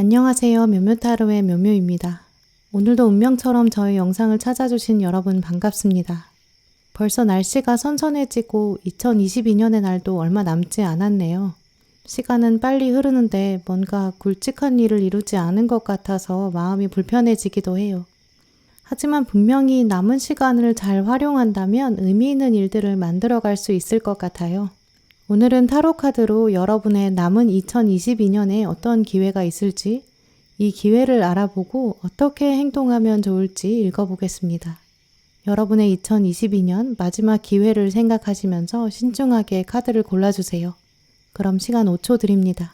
안녕하세요. 묘묘타로의 묘묘입니다. 오늘도 운명처럼 저의 영상을 찾아주신 여러분 반갑습니다. 벌써 날씨가 선선해지고 2022년의 날도 얼마 남지 않았네요. 시간은 빨리 흐르는데 뭔가 굵직한 일을 이루지 않은 것 같아서 마음이 불편해지기도 해요. 하지만 분명히 남은 시간을 잘 활용한다면 의미 있는 일들을 만들어갈 수 있을 것 같아요. 오늘은 타로 카드로 여러분의 남은 2022년에 어떤 기회가 있을지, 이 기회를 알아보고 어떻게 행동하면 좋을지 읽어보겠습니다. 여러분의 2022년 마지막 기회를 생각하시면서 신중하게 카드를 골라주세요. 그럼 시간 5초 드립니다.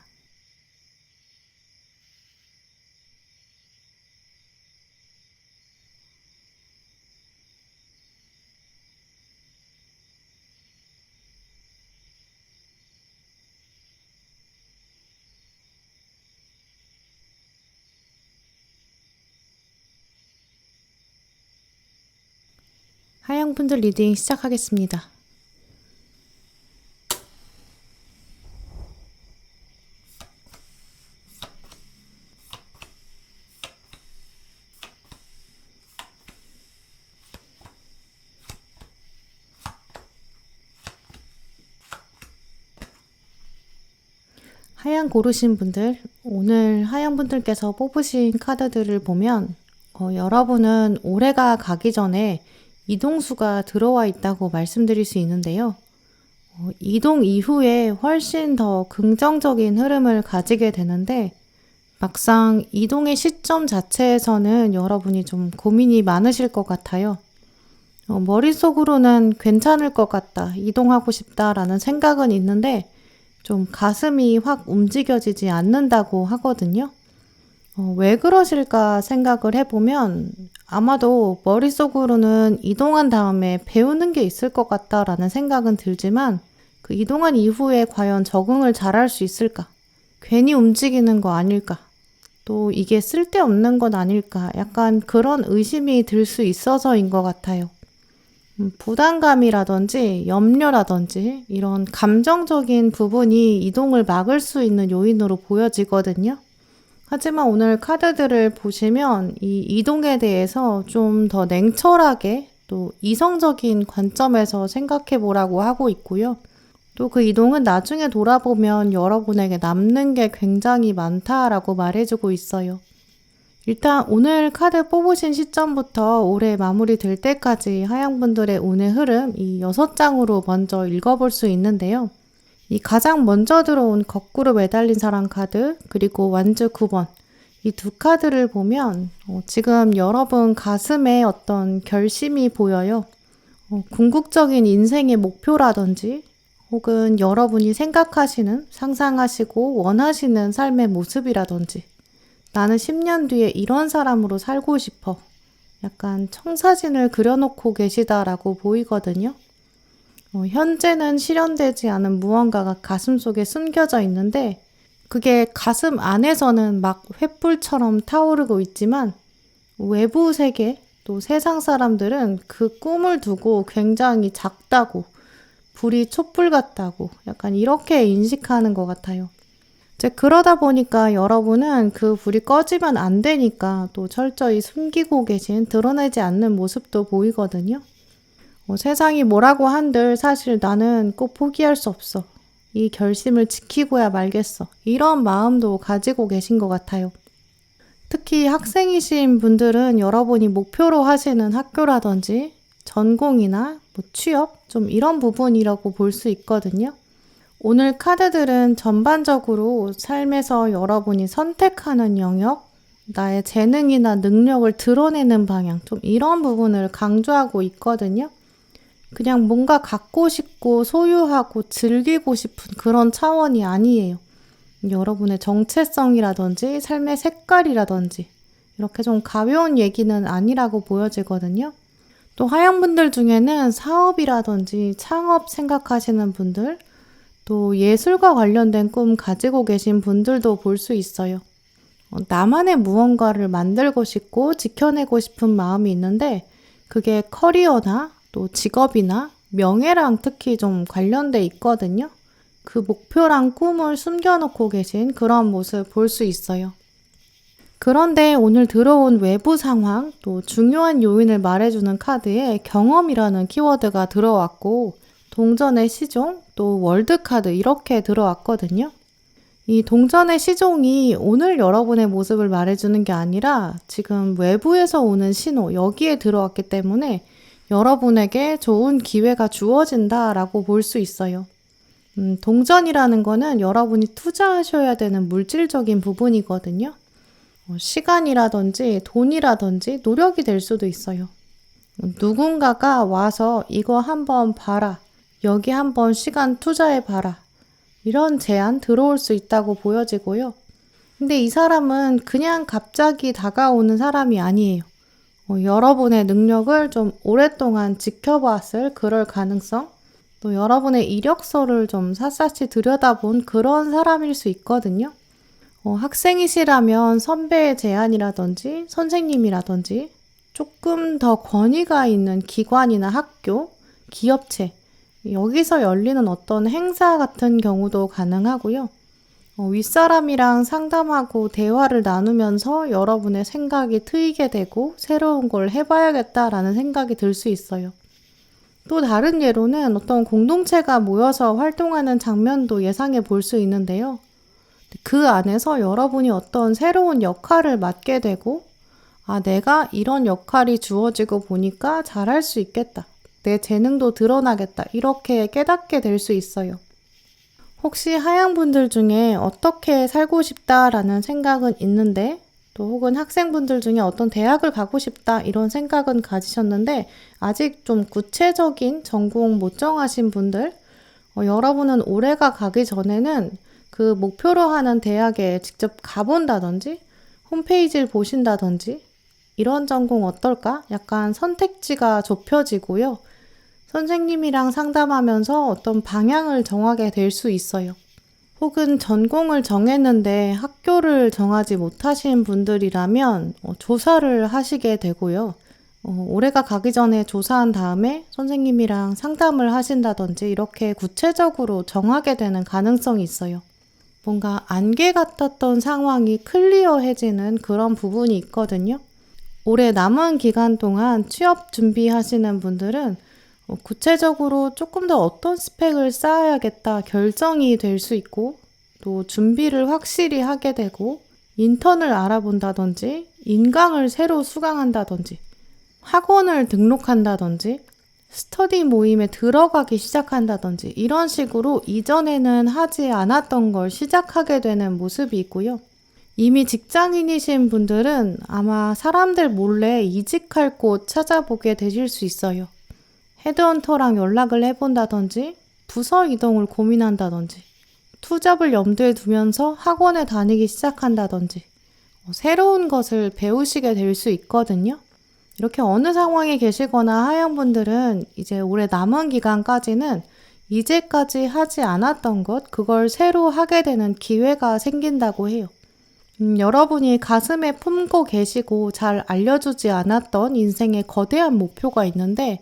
하양분들 리딩 시작하겠습니다. 하양 고르신 분들, 오늘 하양 분들께서 뽑으신 카드들을 보면 여러분은 올해가 가기 전에 이동수가 들어와 있다고 말씀드릴 수 있는데요. 이동 이후에 훨씬 더 긍정적인 흐름을 가지게 되는데 막상 이동의 시점 자체에서는 여러분이 좀 고민이 많으실 것 같아요. 머릿속으로는 괜찮을 것 같다, 이동하고 싶다라는 생각은 있는데 좀 가슴이 확 움직여지지 않는다고 하거든요. 왜 그러실까 생각을 해보면 아마도 머릿속으로는 이동한 다음에 배우는 게 있을 것 같다라는 생각은 들지만 그 이동한 이후에 과연 적응을 잘할 수 있을까? 괜히 움직이는 거 아닐까? 또 이게 쓸데없는 건 아닐까? 약간 그런 의심이 들 수 있어서인 것 같아요. 부담감이라든지 염려라든지 이런 감정적인 부분이 이동을 막을 수 있는 요인으로 보여지거든요. 하지만 오늘 카드들을 보시면 이 이동에 대해서 좀 더 냉철하게 또 이성적인 관점에서 생각해 보라고 하고 있고요. 또 그 이동은 나중에 돌아보면 여러분에게 남는 게 굉장히 많다라고 말해주고 있어요. 일단 오늘 카드 뽑으신 시점부터 올해 마무리될 때까지 하양분들의 운의 흐름 이 6장으로 먼저 읽어볼 수 있는데요. 이 가장 먼저 들어온 거꾸로 매달린 사람 카드 그리고 완주 9번 이 두 카드를 보면 지금 여러분 가슴에 어떤 결심이 보여요. 궁극적인 인생의 목표라든지 혹은 여러분이 생각하시는 상상하시고 원하시는 삶의 모습이라든지 나는 10년 뒤에 이런 사람으로 살고 싶어. 약간 청사진을 그려놓고 계시다라고 보이거든요. 현재는 실현되지 않은 무언가가 가슴속에 숨겨져 있는데 그게 가슴 안에서는 막 횃불처럼 타오르고 있지만 외부 세계 또 세상 사람들은 그 꿈을 두고 굉장히 작다고 불이 촛불 같다고 약간 이렇게 인식하는 것 같아요. 이제 그러다 보니까 여러분은 그 불이 꺼지면 안 되니까 또 철저히 숨기고 계신 드러내지 않는 모습도 보이거든요. 세상이 뭐라고 한들 사실 나는 꼭 포기할 수 없어. 이 결심을 지키고야 말겠어. 이런 마음도 가지고 계신 것 같아요. 특히 학생이신 분들은 여러분이 목표로 하시는 학교라든지 전공이나 취업 좀 이런 부분이라고 볼 수 있거든요. 오늘 카드들은 전반적으로 삶에서 여러분이 선택하는 영역, 나의 재능이나 능력을 드러내는 방향, 좀 이런 부분을 강조하고 있거든요. 그냥 뭔가 갖고 싶고 소유하고 즐기고 싶은 그런 차원이 아니에요. 여러분의 정체성이라든지 삶의 색깔이라든지 이렇게 좀 가벼운 얘기는 아니라고 보여지거든요. 또 하양분들 중에는 사업이라든지 창업 생각하시는 분들, 또 예술과 관련된 꿈 가지고 계신 분들도 볼 수 있어요. 나만의 무언가를 만들고 싶고 지켜내고 싶은 마음이 있는데 그게 커리어나 또 직업이나 명예랑 특히 좀 관련돼 있거든요. 그 목표랑 꿈을 숨겨놓고 계신 그런 모습 볼 수 있어요. 그런데 오늘 들어온 외부 상황, 또 중요한 요인을 말해주는 카드에 경험이라는 키워드가 들어왔고, 동전의 시종, 또 월드카드 이렇게 들어왔거든요. 이 동전의 시종이 오늘 여러분의 모습을 말해주는 게 아니라 지금 외부에서 오는 신호, 여기에 들어왔기 때문에 여러분에게 좋은 기회가 주어진다라고 볼 수 있어요. 동전이라는 거는 여러분이 투자하셔야 되는 물질적인 부분이거든요. 시간이라든지 돈이라든지 노력이 될 수도 있어요. 누군가가 와서 이거 한번 봐라. 여기 한번 시간 투자해 봐라. 이런 제안 들어올 수 있다고 보여지고요. 근데 이 사람은 그냥 갑자기 다가오는 사람이 아니에요. 여러분의 능력을 좀 오랫동안 지켜봤을 그럴 가능성, 또 여러분의 이력서를 좀 샅샅이 들여다본 그런 사람일 수 있거든요. 학생이시라면 선배의 제안이라든지 선생님이라든지 조금 더 권위가 있는 기관이나 학교, 기업체, 여기서 열리는 어떤 행사 같은 경우도 가능하고요. 윗사람이랑 상담하고 대화를 나누면서 여러분의 생각이 트이게 되고 새로운 걸 해봐야겠다라는 생각이 들 수 있어요. 또 다른 예로는 어떤 공동체가 모여서 활동하는 장면도 예상해 볼 수 있는데요. 그 안에서 여러분이 어떤 새로운 역할을 맡게 되고, 내가 이런 역할이 주어지고 보니까 잘할 수 있겠다. 내 재능도 드러나겠다. 이렇게 깨닫게 될 수 있어요. 혹시 하양분들 중에 어떻게 살고 싶다라는 생각은 있는데, 또 혹은 학생분들 중에 어떤 대학을 가고 싶다 이런 생각은 가지셨는데 아직 좀 구체적인 전공 못 정하신 분들, 여러분은 올해가 가기 전에는 그 목표로 하는 대학에 직접 가본다든지 홈페이지를 보신다든지 이런 전공 어떨까? 약간 선택지가 좁혀지고요. 선생님이랑 상담하면서 어떤 방향을 정하게 될 수 있어요. 혹은 전공을 정했는데 학교를 정하지 못하신 분들이라면 조사를 하시게 되고요. 올해가 가기 전에 조사한 다음에 선생님이랑 상담을 하신다든지 이렇게 구체적으로 정하게 되는 가능성이 있어요. 뭔가 안개 같았던 상황이 클리어해지는 그런 부분이 있거든요. 올해 남은 기간 동안 취업 준비하시는 분들은 구체적으로 조금 더 어떤 스펙을 쌓아야겠다 결정이 될 수 있고, 또 준비를 확실히 하게 되고 인턴을 알아본다든지 인강을 새로 수강한다든지 학원을 등록한다든지 스터디 모임에 들어가기 시작한다든지 이런 식으로 이전에는 하지 않았던 걸 시작하게 되는 모습이 있고요. 이미 직장인이신 분들은 아마 사람들 몰래 이직할 곳 찾아보게 되실 수 있어요. 헤드헌터랑 연락을 해본다든지 부서 이동을 고민한다든지 투잡을 염두에 두면서 학원에 다니기 시작한다든지 새로운 것을 배우시게 될 수 있거든요. 이렇게 어느 상황에 계시거나 하양분들은 이제 올해 남은 기간까지는 이제까지 하지 않았던 것, 그걸 새로 하게 되는 기회가 생긴다고 해요. 여러분이 가슴에 품고 계시고 잘 알려주지 않았던 인생의 거대한 목표가 있는데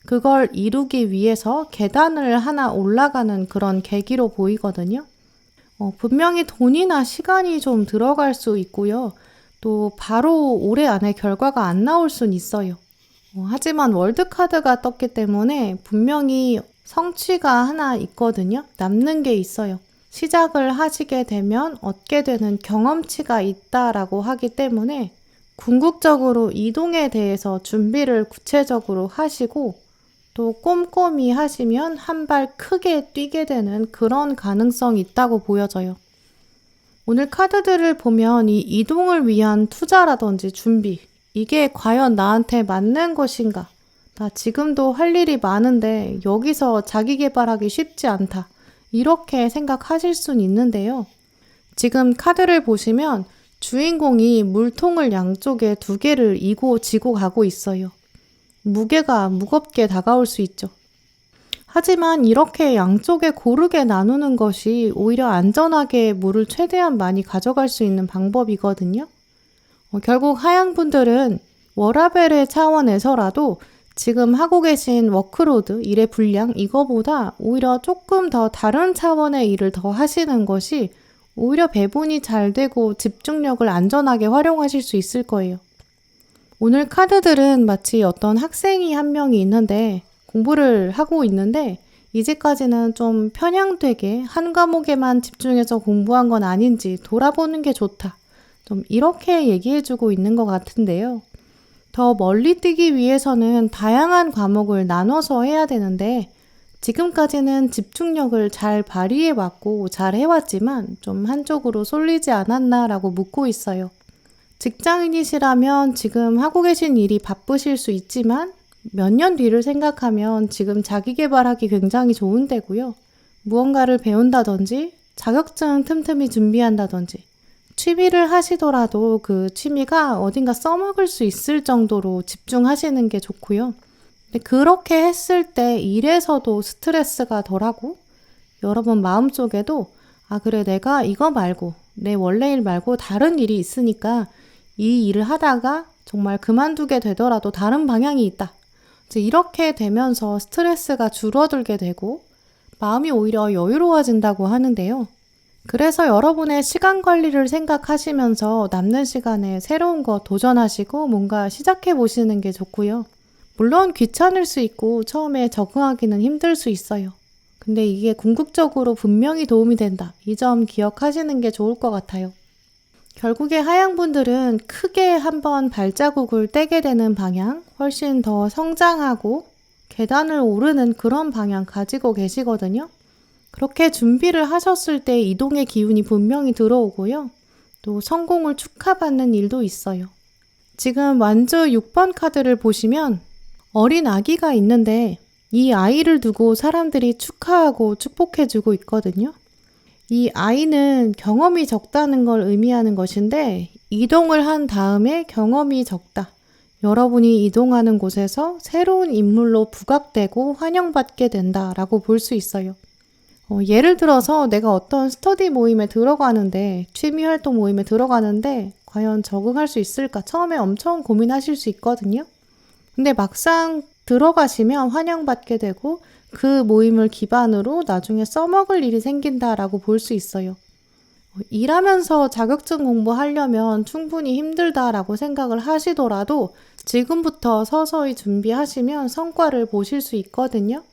그걸 이루기 위해서 계단을 하나 올라가는 그런 계기로 보이거든요. 분명히 돈이나 시간이 좀 들어갈 수 있고요. 또 바로 올해 안에 결과가 안 나올 순 있어요. 하지만 월드카드가 떴기 때문에 분명히 성취가 하나 있거든요. 남는 게 있어요. 시작을 하시게 되면 얻게 되는 경험치가 있다라고 하기 때문에 궁극적으로 이동에 대해서 준비를 구체적으로 하시고 또 꼼꼼히 하시면 한 발 크게 뛰게 되는 그런 가능성이 있다고 보여져요. 오늘 카드들을 보면 이 이동을 위한 투자라든지 준비, 이게 과연 나한테 맞는 것인가? 나 지금도 할 일이 많은데 여기서 자기 개발하기 쉽지 않다. 이렇게 생각하실 수는 있는데요. 지금 카드를 보시면 주인공이 물통을 양쪽에 2개를 이고 지고 가고 있어요. 무게가 무겁게 다가올 수 있죠. 하지만 이렇게 양쪽에 고르게 나누는 것이 오히려 안전하게 물을 최대한 많이 가져갈 수 있는 방법이거든요. 결국 하양분들은 워라벨의 차원에서라도 지금 하고 계신 워크로드, 일의 분량 이거보다 오히려 조금 더 다른 차원의 일을 더 하시는 것이 오히려 배분이 잘 되고 집중력을 안전하게 활용하실 수 있을 거예요. 오늘 카드들은 마치 어떤 학생이 한 명이 있는데 공부를 하고 있는데 이제까지는 좀 편향되게 한 과목에만 집중해서 공부한 건 아닌지 돌아보는 게 좋다. 좀 이렇게 얘기해주고 있는 것 같은데요. 더 멀리 뛰기 위해서는 다양한 과목을 나눠서 해야 되는데 지금까지는 집중력을 잘 발휘해왔고 잘 해왔지만 좀 한쪽으로 쏠리지 않았나라고 묻고 있어요. 직장인이시라면 지금 하고 계신 일이 바쁘실 수 있지만 몇 년 뒤를 생각하면 지금 자기 개발하기 굉장히 좋은 때고요. 무언가를 배운다든지 자격증 틈틈이 준비한다든지 취미를 하시더라도 그 취미가 어딘가 써먹을 수 있을 정도로 집중하시는 게 좋고요. 근데 그렇게 했을 때 일에서도 스트레스가 덜하고 여러분 마음속에도 그래 내가 이거 말고 내 원래 일 말고 다른 일이 있으니까 이 일을 하다가 정말 그만두게 되더라도 다른 방향이 있다. 이제 이렇게 되면서 스트레스가 줄어들게 되고 마음이 오히려 여유로워진다고 하는데요. 그래서 여러분의 시간 관리를 생각하시면서 남는 시간에 새로운 거 도전하시고 뭔가 시작해 보시는 게 좋고요. 물론 귀찮을 수 있고 처음에 적응하기는 힘들 수 있어요. 근데 이게 궁극적으로 분명히 도움이 된다. 이 점 기억하시는 게 좋을 것 같아요. 결국에 하양분들은 크게 한번 발자국을 떼게 되는 방향, 훨씬 더 성장하고 계단을 오르는 그런 방향 가지고 계시거든요. 그렇게 준비를 하셨을 때 이동의 기운이 분명히 들어오고요. 또 성공을 축하받는 일도 있어요. 지금 완주 6번 카드를 보시면 어린 아기가 있는데 이 아이를 두고 사람들이 축하하고 축복해주고 있거든요. 이 아이는 경험이 적다는 걸 의미하는 것인데 이동을 한 다음에 경험이 적다. 여러분이 이동하는 곳에서 새로운 인물로 부각되고 환영받게 된다라고 볼 수 있어요. 예를 들어서 내가 어떤 스터디 모임에 들어가는데 취미활동 모임에 들어가는데 과연 적응할 수 있을까? 처음에 엄청 고민하실 수 있거든요. 근데 막상 들어가시면 환영받게 되고 그 모임을 기반으로 나중에 써먹을 일이 생긴다라고 볼 수 있어요. 일하면서 자격증 공부하려면 충분히 힘들다라고 생각을 하시더라도 지금부터 서서히 준비하시면 성과를 보실 수 있거든요.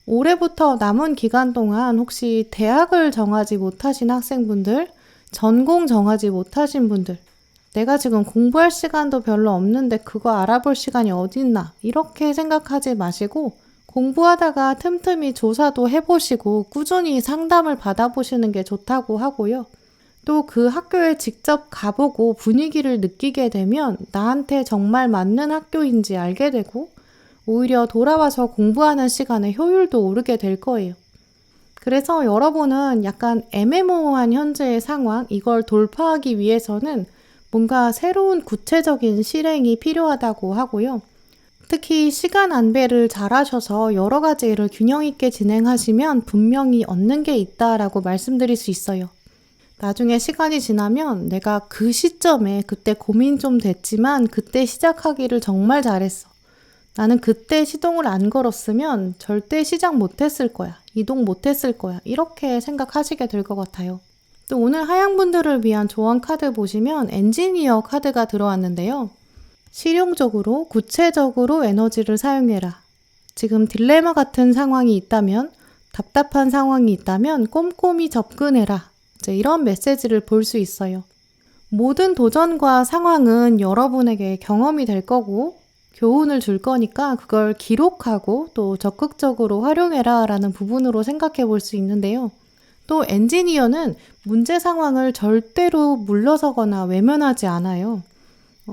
올해부터 남은 기간 동안 혹시 대학을 정하지 못하신 학생분들, 전공 정하지 못하신 분들, 내가 지금 공부할 시간도 별로 없는데 그거 알아볼 시간이 어딨나 이렇게 생각하지 마시고 공부하다가 틈틈이 조사도 해보시고 꾸준히 상담을 받아보시는 게 좋다고 하고요. 또 그 학교에 직접 가보고 분위기를 느끼게 되면 나한테 정말 맞는 학교인지 알게 되고 오히려 돌아와서 공부하는 시간의 효율도 오르게 될 거예요. 그래서 여러분은 약간 애매모호한 현재의 상황, 이걸 돌파하기 위해서는 뭔가 새로운 구체적인 실행이 필요하다고 하고요. 특히 시간 안배를 잘하셔서 여러 가지 일을 균형 있게 진행하시면 분명히 얻는 게 있다라고 말씀드릴 수 있어요. 나중에 시간이 지나면 내가 그 시점에 그때 고민 좀 됐지만 그때 시작하기를 정말 잘했어. 나는 그때 시동을 안 걸었으면 절대 시작 못했을 거야. 이동 못했을 거야. 이렇게 생각하시게 될 것 같아요. 또 오늘 하양분들을 위한 조언 카드 보시면 엔지니어 카드가 들어왔는데요. 실용적으로 구체적으로 에너지를 사용해라. 지금 딜레마 같은 상황이 있다면, 답답한 상황이 있다면 꼼꼼히 접근해라. 이제 이런 메시지를 볼 수 있어요. 모든 도전과 상황은 여러분에게 경험이 될 거고 교훈을 줄 거니까 그걸 기록하고 또 적극적으로 활용해라 라는 부분으로 생각해 볼 수 있는데요. 또 엔지니어는 문제 상황을 절대로 물러서거나 외면하지 않아요.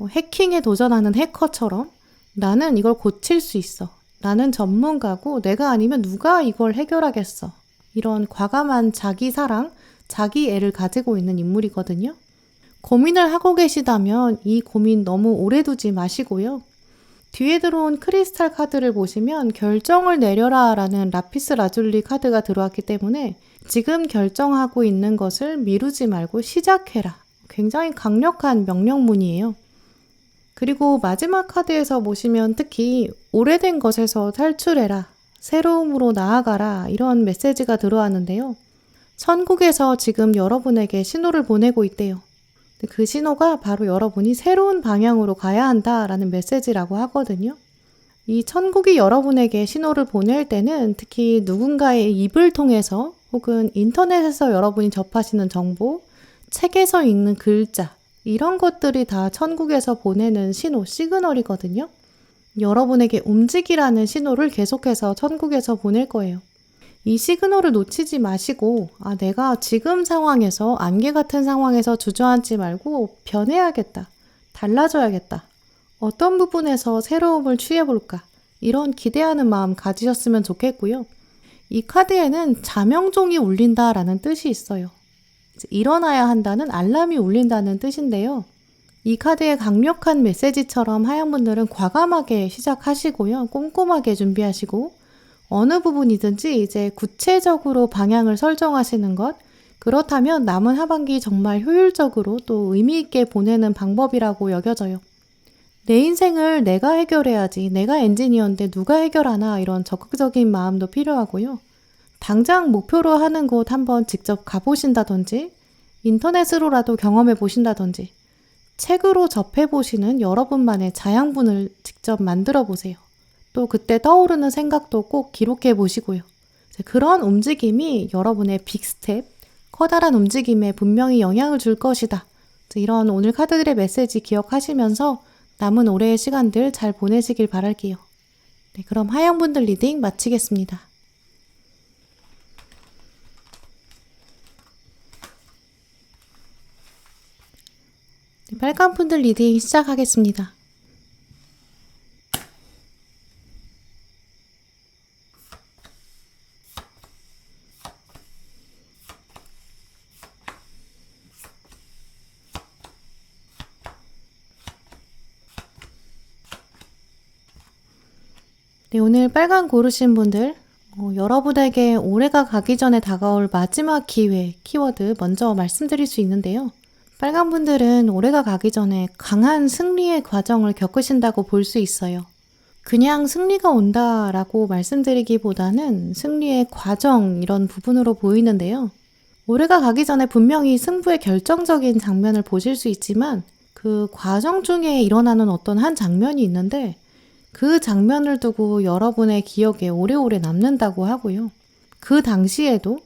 해킹에 도전하는 해커처럼 나는 이걸 고칠 수 있어. 나는 전문가고 내가 아니면 누가 이걸 해결하겠어. 이런 과감한 자기 사랑, 자기 애를 가지고 있는 인물이거든요. 고민을 하고 계시다면 이 고민 너무 오래 두지 마시고요. 뒤에 들어온 크리스탈 카드를 보시면 결정을 내려라 라는 라피스 라줄리 카드가 들어왔기 때문에 지금 결정하고 있는 것을 미루지 말고 시작해라. 굉장히 강력한 명령문이에요. 그리고 마지막 카드에서 보시면 특히 오래된 것에서 탈출해라. 새로움으로 나아가라. 이런 메시지가 들어왔는데요. 천국에서 지금 여러분에게 신호를 보내고 있대요. 그 신호가 바로 여러분이 새로운 방향으로 가야 한다라는 메시지라고 하거든요. 이 천국이 여러분에게 신호를 보낼 때는 특히 누군가의 입을 통해서 혹은 인터넷에서 여러분이 접하시는 정보, 책에서 읽는 글자, 이런 것들이 다 천국에서 보내는 신호, 시그널이거든요. 여러분에게 움직이라는 신호를 계속해서 천국에서 보낼 거예요. 이 시그널을 놓치지 마시고, 내가 지금 상황에서, 안개 같은 상황에서 주저앉지 말고 변해야겠다, 달라져야겠다, 어떤 부분에서 새로움을 취해볼까, 이런 기대하는 마음 가지셨으면 좋겠고요. 이 카드에는 자명종이 울린다라는 뜻이 있어요. 일어나야 한다는 알람이 울린다는 뜻인데요. 이 카드의 강력한 메시지처럼 하양분들은 과감하게 시작하시고요. 꼼꼼하게 준비하시고 어느 부분이든지 이제 구체적으로 방향을 설정하시는 것, 그렇다면 남은 하반기 정말 효율적으로 또 의미 있게 보내는 방법이라고 여겨져요. 내 인생을 내가 해결해야지, 내가 엔지니어인데 누가 해결하나, 이런 적극적인 마음도 필요하고요. 당장 목표로 하는 곳 한번 직접 가보신다든지, 인터넷으로라도 경험해 보신다든지, 책으로 접해보시는 여러분만의 자양분을 직접 만들어 보세요. 또 그때 떠오르는 생각도 꼭 기록해 보시고요. 그런 움직임이 여러분의 빅스텝, 커다란 움직임에 분명히 영향을 줄 것이다. 이런 오늘 카드들의 메시지 기억하시면서 남은 올해의 시간들 잘 보내시길 바랄게요. 네, 그럼 하양분들 리딩 마치겠습니다. 네, 빨간분들 리딩 시작하겠습니다. 네, 오늘 빨간 고르신 분들, 여러분에게 올해가 가기 전에 다가올 마지막 기회, 키워드 먼저 말씀드릴 수 있는데요. 빨간 분들은 올해가 가기 전에 강한 승리의 과정을 겪으신다고 볼 수 있어요. 그냥 승리가 온다라고 말씀드리기보다는 승리의 과정, 이런 부분으로 보이는데요. 올해가 가기 전에 분명히 승부의 결정적인 장면을 보실 수 있지만 그 과정 중에 일어나는 어떤 한 장면이 있는데 그 장면을 두고 여러분의 기억에 오래오래 남는다고 하고요. 그 당시에도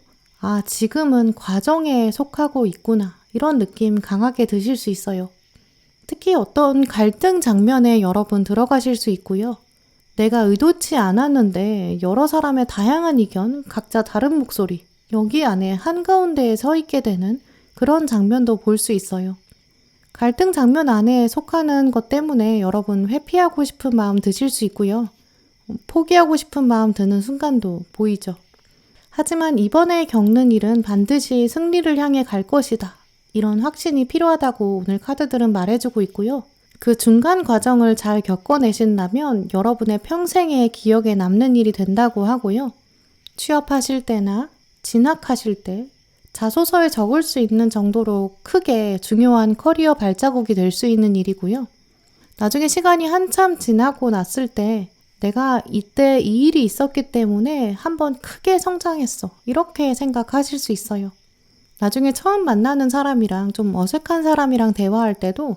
지금은 과정에 속하고 있구나, 이런 느낌 강하게 드실 수 있어요. 특히 어떤 갈등 장면에 여러분 들어가실 수 있고요. 내가 의도치 않았는데 여러 사람의 다양한 의견, 각자 다른 목소리, 여기 안에 한가운데에 서 있게 되는 그런 장면도 볼 수 있어요. 갈등 장면 안에 속하는 것 때문에 여러분 회피하고 싶은 마음 드실 수 있고요. 포기하고 싶은 마음 드는 순간도 보이죠. 하지만 이번에 겪는 일은 반드시 승리를 향해 갈 것이다, 이런 확신이 필요하다고 오늘 카드들은 말해주고 있고요. 그 중간 과정을 잘 겪어내신다면 여러분의 평생의 기억에 남는 일이 된다고 하고요. 취업하실 때나 진학하실 때 자소서에 적을 수 있는 정도로 크게 중요한 커리어 발자국이 될 수 있는 일이고요. 나중에 시간이 한참 지나고 났을 때 내가 이때 이 일이 있었기 때문에 한번 크게 성장했어, 이렇게 생각하실 수 있어요. 나중에 처음 만나는 사람이랑 좀 어색한 사람이랑 대화할 때도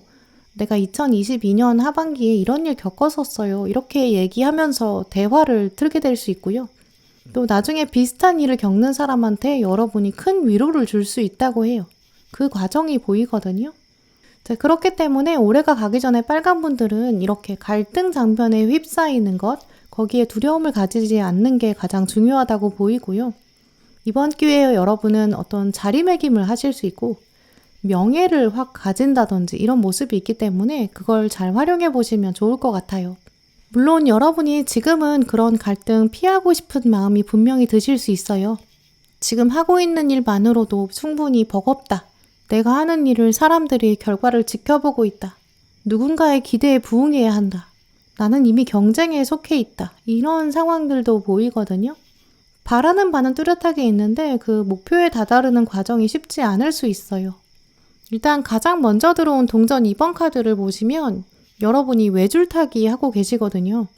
내가 2022년 하반기에 이런 일 겪었었어요, 이렇게 얘기하면서 대화를 틀게 될 수 있고요. 또 나중에 비슷한 일을 겪는 사람한테 여러분이 큰 위로를 줄 수 있다고 해요. 그 과정이 보이거든요. 그렇기 때문에 올해가 가기 전에 빨간 분들은 이렇게 갈등 장면에 휩싸이는 것, 거기에 두려움을 가지지 않는 게 가장 중요하다고 보이고요. 이번 기회에 여러분은 어떤 자리매김을 하실 수 있고 명예를 확 가진다든지 이런 모습이 있기 때문에 그걸 잘 활용해 보시면 좋을 것 같아요. 물론 여러분이 지금은 그런 갈등 피하고 싶은 마음이 분명히 드실 수 있어요. 지금 하고 있는 일만으로도 충분히 버겁다. 내가 하는 일을 사람들이 결과를 지켜보고 있다. 누군가의 기대에 부응해야 한다. 나는 이미 경쟁에 속해 있다. 이런 상황들도 보이거든요. 바라는 바는 뚜렷하게 있는데 그 목표에 다다르는 과정이 쉽지 않을 수 있어요. 일단 가장 먼저 들어온 동전 2번 카드를 보시면 여러분이 외줄타기 하고 계시거든요.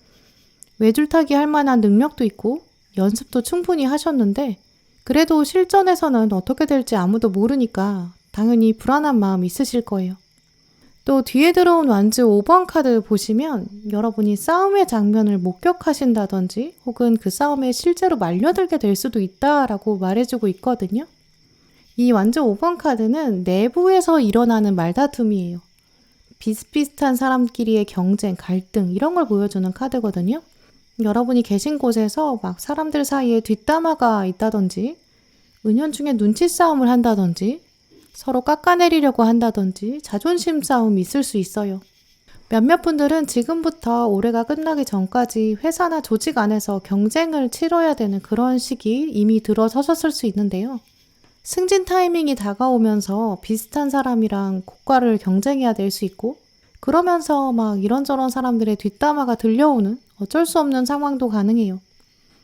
외줄타기 할 만한 능력도 있고 연습도 충분히 하셨는데 그래도 실전에서는 어떻게 될지 아무도 모르니까 당연히 불안한 마음 있으실 거예요. 또 뒤에 들어온 완즈 5번 카드 보시면 여러분이 싸움의 장면을 목격하신다든지 혹은 그 싸움에 실제로 말려들게 될 수도 있다라고 말해주고 있거든요. 이 완즈 5번 카드는 내부에서 일어나는 말다툼이에요. 비슷비슷한 사람끼리의 경쟁, 갈등 이런 걸 보여주는 카드거든요. 여러분이 계신 곳에서 막 사람들 사이에 뒷담화가 있다든지 은연중에 눈치 싸움을 한다든지 서로 깎아내리려고 한다든지 자존심 싸움이 있을 수 있어요. 몇몇 분들은 지금부터 올해가 끝나기 전까지 회사나 조직 안에서 경쟁을 치러야 되는 그런 시기 이미 들어서셨을 수 있는데요. 승진 타이밍이 다가오면서 비슷한 사람이랑 고가를 경쟁해야 될 수 있고 그러면서 막 이런저런 사람들의 뒷담화가 들려오는 어쩔 수 없는 상황도 가능해요.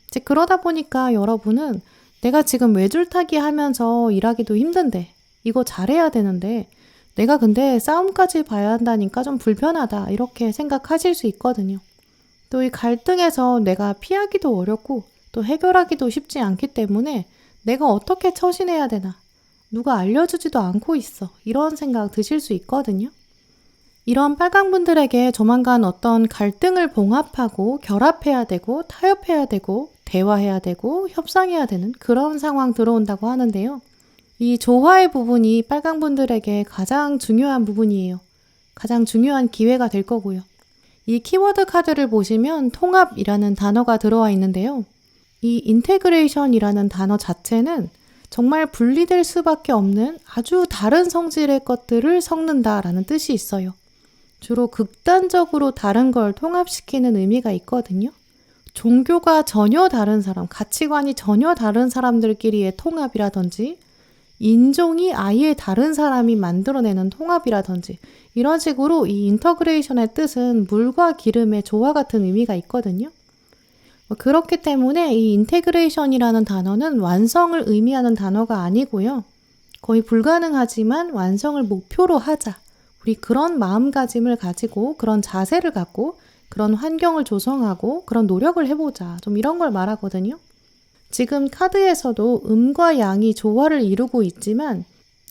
이제 그러다 보니까 여러분은 내가 지금 외줄타기 하면서 일하기도 힘든데 이거 잘해야 되는데 내가 근데 싸움까지 봐야 한다니까 좀 불편하다 이렇게 생각하실 수 있거든요. 또 이 갈등에서 내가 피하기도 어렵고 또 해결하기도 쉽지 않기 때문에 내가 어떻게 처신해야 되나 누가 알려주지도 않고 있어 이런 생각 드실 수 있거든요. 이런 빨강분들에게 조만간 어떤 갈등을 봉합하고 결합해야 되고 타협해야 되고 대화해야 되고 협상해야 되는 그런 상황 들어온다고 하는데요. 이 조화의 부분이 빨강분들에게 가장 중요한 부분이에요. 가장 중요한 기회가 될 거고요. 이 키워드 카드를 보시면 통합이라는 단어가 들어와 있는데요. 이 인테그레이션이라는 단어 자체는 정말 분리될 수밖에 없는 아주 다른 성질의 것들을 섞는다라는 뜻이 있어요. 주로 극단적으로 다른 걸 통합시키는 의미가 있거든요. 종교가 전혀 다른 사람, 가치관이 전혀 다른 사람들끼리의 통합이라든지 인종이 아예 다른 사람이 만들어내는 통합이라든지 이런 식으로 이 인터그레이션의 뜻은 물과 기름의 조화 같은 의미가 있거든요. 그렇기 때문에 이 인테그레이션이라는 단어는 완성을 의미하는 단어가 아니고요. 거의 불가능하지만 완성을 목표로 하자. 우리 그런 마음가짐을 가지고 그런 자세를 갖고 그런 환경을 조성하고 그런 노력을 해보자. 좀 이런 걸 말하거든요. 지금 카드에서도 음과 양이 조화를 이루고 있지만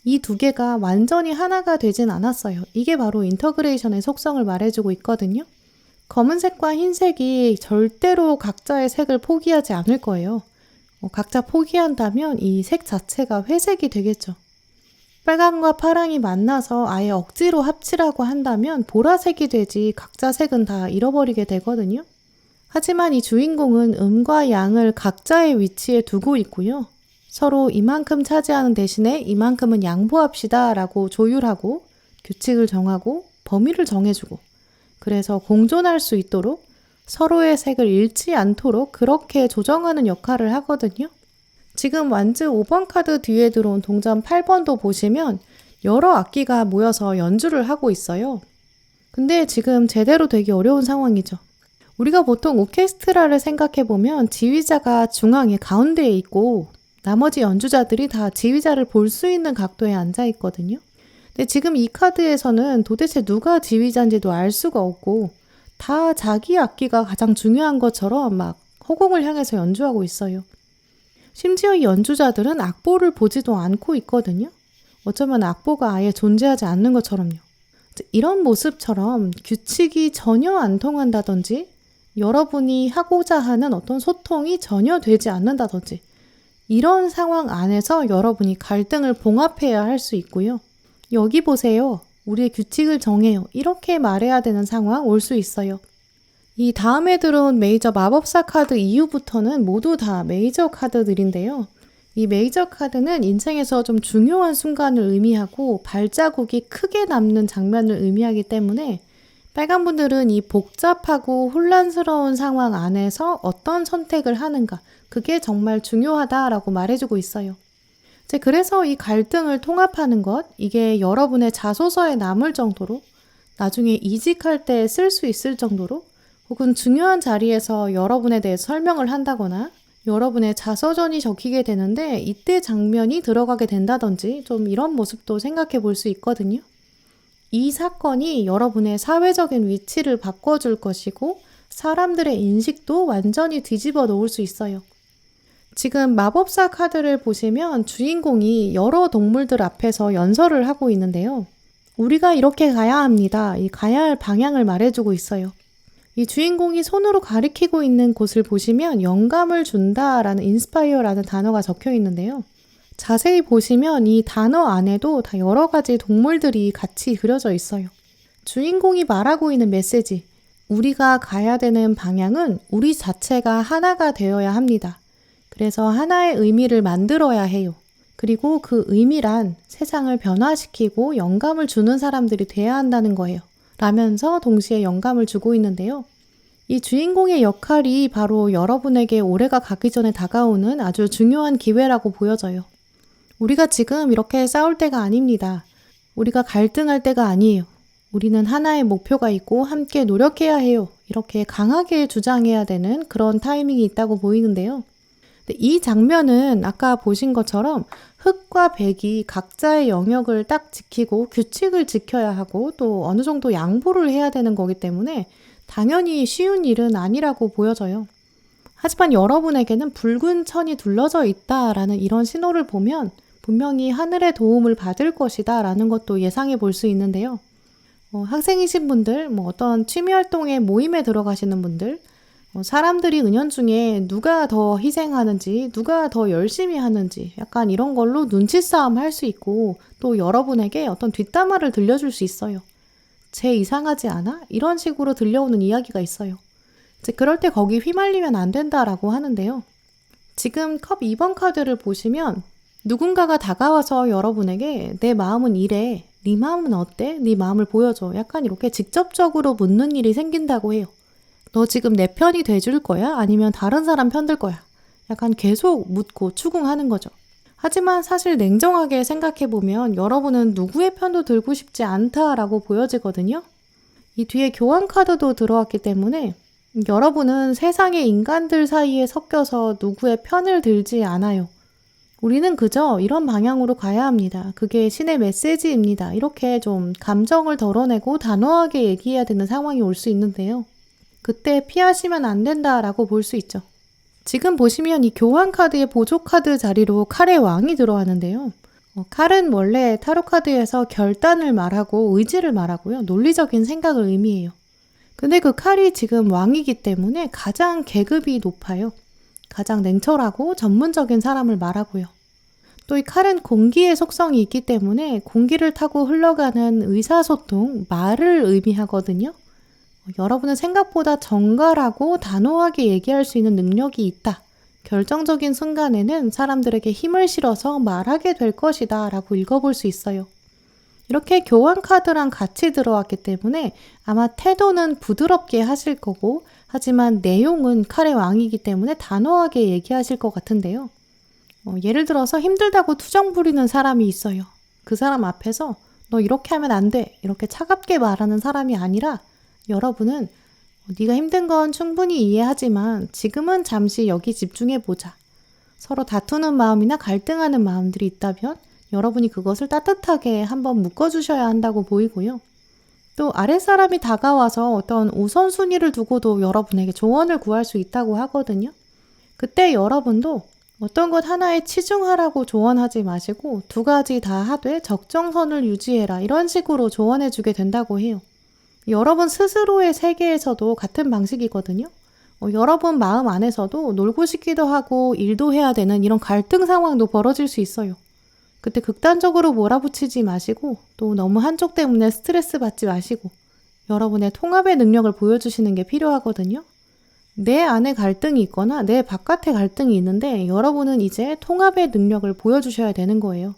이 두 개가 완전히 하나가 되진 않았어요. 이게 바로 인터그레이션의 속성을 말해주고 있거든요. 검은색과 흰색이 절대로 각자의 색을 포기하지 않을 거예요. 각자 포기한다면 이 색 자체가 회색이 되겠죠. 빨강과 파랑이 만나서 아예 억지로 합치라고 한다면 보라색이 되지 각자 색은 다 잃어버리게 되거든요. 하지만 이 주인공은 음과 양을 각자의 위치에 두고 있고요. 서로 이만큼 차지하는 대신에 이만큼은 양보합시다 라고 조율하고 규칙을 정하고 범위를 정해주고 그래서 공존할 수 있도록 서로의 색을 잃지 않도록 그렇게 조정하는 역할을 하거든요. 지금 완즈 5번 카드 뒤에 들어온 동전 8번도 보시면 여러 악기가 모여서 연주를 하고 있어요. 근데 지금 제대로 되기 어려운 상황이죠. 우리가 보통 오케스트라를 생각해보면 지휘자가 중앙에 가운데에 있고 나머지 연주자들이 다 지휘자를 볼 수 있는 각도에 앉아 있거든요. 근데 지금 이 카드에서는 도대체 누가 지휘자인지도 알 수가 없고 다 자기 악기가 가장 중요한 것처럼 막 허공을 향해서 연주하고 있어요. 심지어 이 연주자들은 악보를 보지도 않고 있거든요. 어쩌면 악보가 아예 존재하지 않는 것처럼요. 이런 모습처럼 규칙이 전혀 안 통한다든지 여러분이 하고자 하는 어떤 소통이 전혀 되지 않는다든지 이런 상황 안에서 여러분이 갈등을 봉합해야 할 수 있고요. 여기 보세요. 우리의 규칙을 정해요. 이렇게 말해야 되는 상황 올 수 있어요. 이 다음에 들어온 메이저 마법사 카드 이후부터는 모두 다 메이저 카드들인데요. 이 메이저 카드는 인생에서 좀 중요한 순간을 의미하고 발자국이 크게 남는 장면을 의미하기 때문에 빨간 분들은 이 복잡하고 혼란스러운 상황 안에서 어떤 선택을 하는가 그게 정말 중요하다라고 말해주고 있어요. 그래서 이 갈등을 통합하는 것 이게 여러분의 자소서에 남을 정도로 나중에 이직할 때 쓸 수 있을 정도로 혹은 중요한 자리에서 여러분에 대해 설명을 한다거나 여러분의 자서전이 적히게 되는데 이때 장면이 들어가게 된다든지 좀 이런 모습도 생각해 볼 수 있거든요. 이 사건이 여러분의 사회적인 위치를 바꿔줄 것이고 사람들의 인식도 완전히 뒤집어 놓을 수 있어요. 지금 마법사 카드를 보시면 주인공이 여러 동물들 앞에서 연설을 하고 있는데요. 우리가 이렇게 가야 합니다. 이 가야 할 방향을 말해주고 있어요. 이 주인공이 손으로 가리키고 있는 곳을 보시면 영감을 준다라는 인스파이어라는 단어가 적혀 있는데요. 자세히 보시면 이 단어 안에도 다 여러 가지 동물들이 같이 그려져 있어요. 주인공이 말하고 있는 메시지, 우리가 가야 되는 방향은 우리 자체가 하나가 되어야 합니다. 그래서 하나의 의미를 만들어야 해요. 그리고 그 의미란 세상을 변화시키고 영감을 주는 사람들이 돼야 한다는 거예요. 라면서 동시에 영감을 주고 있는데요. 이 주인공의 역할이 바로 여러분에게 올해가 가기 전에 다가오는 아주 중요한 기회라고 보여져요. 우리가 지금 이렇게 싸울 때가 아닙니다. 우리가 갈등할 때가 아니에요. 우리는 하나의 목표가 있고 함께 노력해야 해요. 이렇게 강하게 주장해야 되는 그런 타이밍이 있다고 보이는데요. 이 장면은 아까 보신 것처럼 흑과 백이 각자의 영역을 딱 지키고 규칙을 지켜야 하고 또 어느 정도 양보를 해야 되는 거기 때문에 당연히 쉬운 일은 아니라고 보여져요. 하지만 여러분에게는 붉은 천이 둘러져 있다라는 이런 신호를 보면 분명히 하늘의 도움을 받을 것이다 라는 것도 예상해 볼 수 있는데요. 학생이신 분들, 어떤 취미활동에 모임에 들어가시는 분들, 사람들이 은연중에 누가 더 희생하는지, 누가 더 열심히 하는지 약간 이런 걸로 눈치 싸움 할 수 있고 또 여러분에게 어떤 뒷담화를 들려줄 수 있어요. 쟤 이상하지 않아? 이런 식으로 들려오는 이야기가 있어요. 이제 그럴 때 거기 휘말리면 안 된다라고 하는데요. 지금 컵 2번 카드를 보시면 누군가가 다가와서 여러분에게 내 마음은 이래, 네 마음은 어때? 네 마음을 보여줘. 약간 이렇게 직접적으로 묻는 일이 생긴다고 해요. 너 지금 내 편이 돼줄 거야? 아니면 다른 사람 편들 거야? 약간 계속 묻고 추궁하는 거죠. 하지만 사실 냉정하게 생각해보면 여러분은 누구의 편도 들고 싶지 않다라고 보여지거든요. 이 뒤에 교환 카드도 들어왔기 때문에 여러분은 세상의 인간들 사이에 섞여서 누구의 편을 들지 않아요. 우리는 그저 이런 방향으로 가야 합니다. 그게 신의 메시지입니다. 이렇게 좀 감정을 덜어내고 단호하게 얘기해야 되는 상황이 올 수 있는데요. 그때 피하시면 안 된다라고 볼 수 있죠. 지금 보시면 이 교환 카드의 보조 카드 자리로 칼의 왕이 들어왔는데요. 칼은 원래 타로 카드에서 결단을 말하고 의지를 말하고요. 논리적인 생각을 의미해요. 근데 그 칼이 지금 왕이기 때문에 가장 계급이 높아요. 가장 냉철하고 전문적인 사람을 말하고요. 또 이 칼은 공기의 속성이 있기 때문에 공기를 타고 흘러가는 의사소통, 말을 의미하거든요. 여러분은 생각보다 정갈하고 단호하게 얘기할 수 있는 능력이 있다. 결정적인 순간에는 사람들에게 힘을 실어서 말하게 될 것이다 라고 읽어볼 수 있어요. 이렇게 교환 카드랑 같이 들어왔기 때문에 아마 태도는 부드럽게 하실 거고 하지만 내용은 칼의 왕이기 때문에 단호하게 얘기하실 것 같은데요. 예를 들어서 힘들다고 투정 부리는 사람이 있어요. 그 사람 앞에서 너 이렇게 하면 안 돼. 이렇게 차갑게 말하는 사람이 아니라 여러분은 네가 힘든 건 충분히 이해하지만 지금은 잠시 여기 집중해보자. 서로 다투는 마음이나 갈등하는 마음들이 있다면 여러분이 그것을 따뜻하게 한번 묶어주셔야 한다고 보이고요. 또 아랫사람이 다가와서 어떤 우선순위를 두고도 여러분에게 조언을 구할 수 있다고 하거든요. 그때 여러분도 어떤 것 하나에 치중하라고 조언하지 마시고 두 가지 다 하되 적정선을 유지해라 이런 식으로 조언해주게 된다고 해요. 여러분 스스로의 세계에서도 같은 방식이거든요. 여러분 마음 안에서도 놀고 싶기도 하고 일도 해야 되는 이런 갈등 상황도 벌어질 수 있어요. 그때 극단적으로 몰아붙이지 마시고 또 너무 한쪽 때문에 스트레스 받지 마시고 여러분의 통합의 능력을 보여주시는 게 필요하거든요. 내 안에 갈등이 있거나 내 바깥에 갈등이 있는데 여러분은 이제 통합의 능력을 보여주셔야 되는 거예요.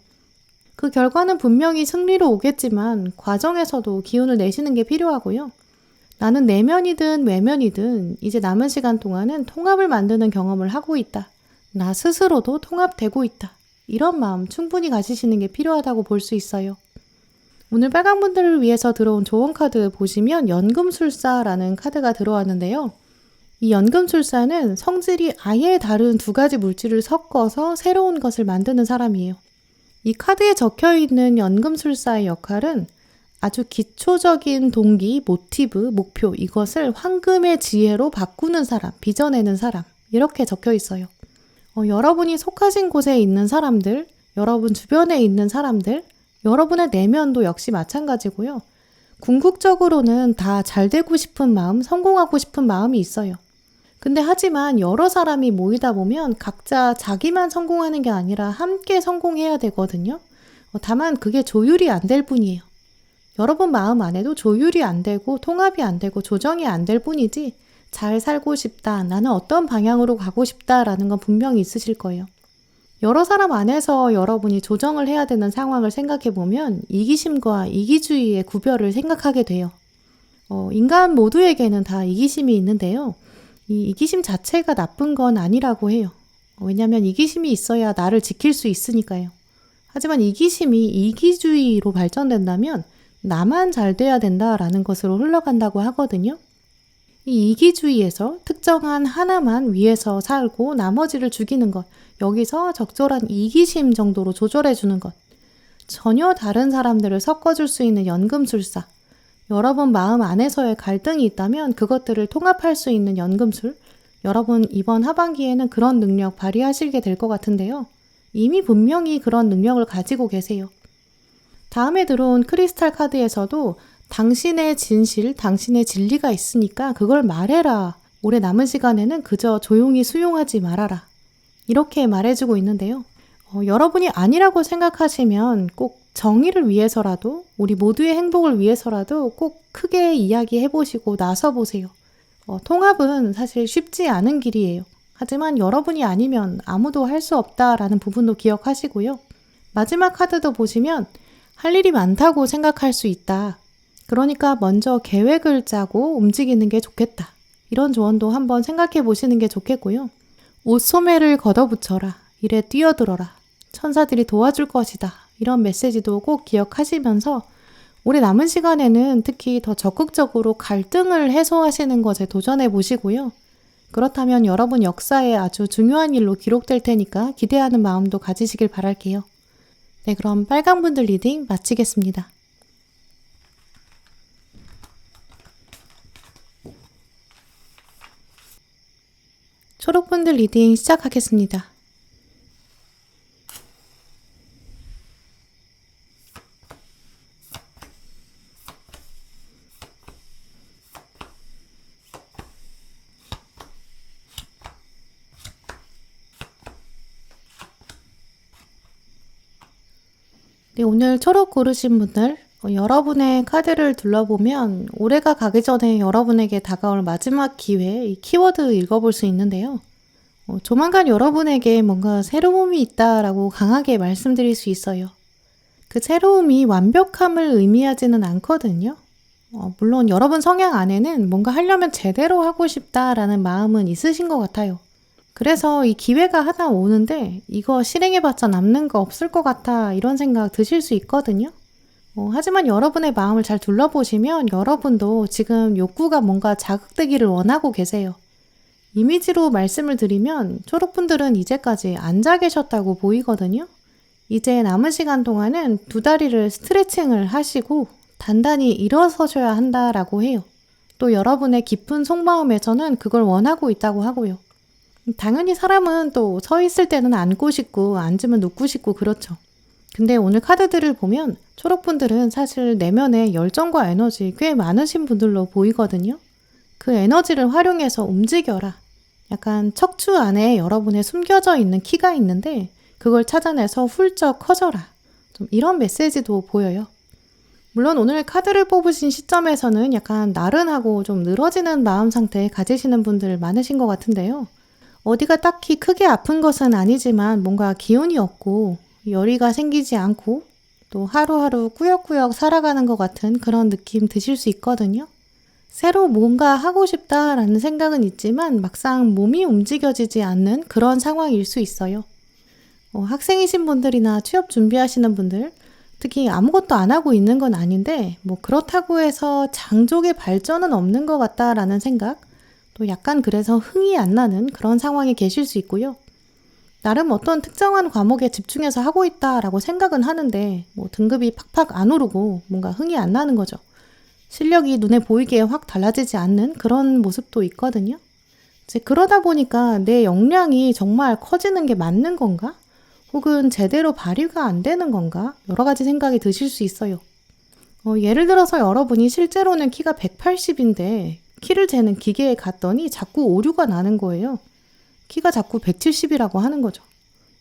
그 결과는 분명히 승리로 오겠지만 과정에서도 기운을 내시는 게 필요하고요. 나는 내면이든 외면이든 이제 남은 시간 동안은 통합을 만드는 경험을 하고 있다. 나 스스로도 통합되고 있다. 이런 마음 충분히 가지시는 게 필요하다고 볼 수 있어요. 오늘 빨간 분들을 위해서 들어온 조언 카드 보시면 연금술사라는 카드가 들어왔는데요. 이 연금술사는 성질이 아예 다른 두 가지 물질을 섞어서 새로운 것을 만드는 사람이에요. 이 카드에 적혀있는 연금술사의 역할은 아주 기초적인 동기, 모티브, 목표 이것을 황금의 지혜로 바꾸는 사람, 빚어내는 사람 이렇게 적혀 있어요. 여러분이 속하신 곳에 있는 사람들, 여러분 주변에 있는 사람들, 여러분의 내면도 역시 마찬가지고요. 궁극적으로는 다 잘 되고 싶은 마음, 성공하고 싶은 마음이 있어요. 근데 하지만 여러 사람이 모이다 보면 각자 자기만 성공하는 게 아니라 함께 성공해야 되거든요. 다만 그게 조율이 안 될 뿐이에요. 여러분 마음 안에도 조율이 안 되고 통합이 안 되고 조정이 안 될 뿐이지 잘 살고 싶다, 나는 어떤 방향으로 가고 싶다라는 건 분명히 있으실 거예요. 여러 사람 안에서 여러분이 조정을 해야 되는 상황을 생각해 보면 이기심과 이기주의의 구별을 생각하게 돼요. 인간 모두에게는 다 이기심이 있는데요. 이 이기심 자체가 나쁜 건 아니라고 해요. 왜냐하면 이기심이 있어야 나를 지킬 수 있으니까요. 하지만 이기심이 이기주의로 발전된다면 나만 잘 돼야 된다라는 것으로 흘러간다고 하거든요. 이 이기주의에서 특정한 하나만 위해서 살고 나머지를 죽이는 것, 여기서 적절한 이기심 정도로 조절해 주는 것, 전혀 다른 사람들을 섞어줄 수 있는 연금술사, 여러분 마음 안에서의 갈등이 있다면 그것들을 통합할 수 있는 연금술, 여러분 이번 하반기에는 그런 능력 발휘하시게 될 것 같은데요. 이미 분명히 그런 능력을 가지고 계세요. 다음에 들어온 크리스탈 카드에서도 당신의 진실, 당신의 진리가 있으니까 그걸 말해라. 올해 남은 시간에는 그저 조용히 수용하지 말아라. 이렇게 말해주고 있는데요. 여러분이 아니라고 생각하시면 꼭 정의를 위해서라도, 우리 모두의 행복을 위해서라도 꼭 크게 이야기해보시고 나서보세요. 통합은 사실 쉽지 않은 길이에요. 하지만 여러분이 아니면 아무도 할 수 없다라는 부분도 기억하시고요. 마지막 카드도 보시면 할 일이 많다고 생각할 수 있다. 그러니까 먼저 계획을 짜고 움직이는 게 좋겠다. 이런 조언도 한번 생각해 보시는 게 좋겠고요. 옷소매를 걷어붙여라. 일에 뛰어들어라. 천사들이 도와줄 것이다. 이런 메시지도 꼭 기억하시면서 올해 남은 시간에는 특히 더 적극적으로 갈등을 해소하시는 것에 도전해 보시고요. 그렇다면 여러분 역사에 아주 중요한 일로 기록될 테니까 기대하는 마음도 가지시길 바랄게요. 네, 그럼 빨강분들 리딩 마치겠습니다. 초록분들 리딩 시작하겠습니다. 네, 오늘 초록 고르신 분들, 여러분의 카드를 둘러보면 올해가 가기 전에 여러분에게 다가올 마지막 기회, 이 키워드 읽어볼 수 있는데요. 조만간 여러분에게 뭔가 새로움이 있다라고 강하게 말씀드릴 수 있어요. 그 새로움이 완벽함을 의미하지는 않거든요. 물론 여러분 성향 안에는 뭔가 하려면 제대로 하고 싶다라는 마음은 있으신 것 같아요. 그래서 이 기회가 하나 오는데 이거 실행해봤자 남는 거 없을 것 같아 이런 생각 드실 수 있거든요. 하지만 여러분의 마음을 잘 둘러보시면 여러분도 지금 욕구가 뭔가 자극되기를 원하고 계세요. 이미지로 말씀을 드리면 초록분들은 이제까지 앉아 계셨다고 보이거든요. 이제 남은 시간 동안은 두 다리를 스트레칭을 하시고 단단히 일어서셔야 한다라고 해요. 또 여러분의 깊은 속마음에서는 그걸 원하고 있다고 하고요. 당연히 사람은 또 서 있을 때는 앉고 싶고 앉으면 눕고 싶고 그렇죠. 근데 오늘 카드들을 보면 초록분들은 사실 내면에 열정과 에너지 꽤 많으신 분들로 보이거든요. 그 에너지를 활용해서 움직여라. 약간 척추 안에 여러분의 숨겨져 있는 키가 있는데 그걸 찾아내서 훌쩍 커져라. 좀 이런 메시지도 보여요. 물론 오늘 카드를 뽑으신 시점에서는 약간 나른하고 좀 늘어지는 마음 상태 가지시는 분들 많으신 것 같은데요. 어디가 딱히 크게 아픈 것은 아니지만 뭔가 기운이 없고 열의가 생기지 않고 또 하루하루 꾸역꾸역 살아가는 것 같은 그런 느낌 드실 수 있거든요. 새로 뭔가 하고 싶다라는 생각은 있지만 막상 몸이 움직여지지 않는 그런 상황일 수 있어요. 학생이신 분들이나 취업 준비하시는 분들, 특히 아무것도 안 하고 있는 건 아닌데 그렇다고 해서 장족의 발전은 없는 것 같다라는 생각, 또 약간 그래서 흥이 안 나는 그런 상황에 계실 수 있고요. 나름 어떤 특정한 과목에 집중해서 하고 있다라고 생각은 하는데 등급이 팍팍 안 오르고 뭔가 흥이 안 나는 거죠. 실력이 눈에 보이게 확 달라지지 않는 그런 모습도 있거든요. 이제 그러다 보니까 내 역량이 정말 커지는 게 맞는 건가? 혹은 제대로 발휘가 안 되는 건가? 여러 가지 생각이 드실 수 있어요. 예를 들어서 여러분이 실제로는 키가 180인데 키를 재는 기계에 갔더니 자꾸 오류가 나는 거예요. 키가 자꾸 170이라고 하는 거죠.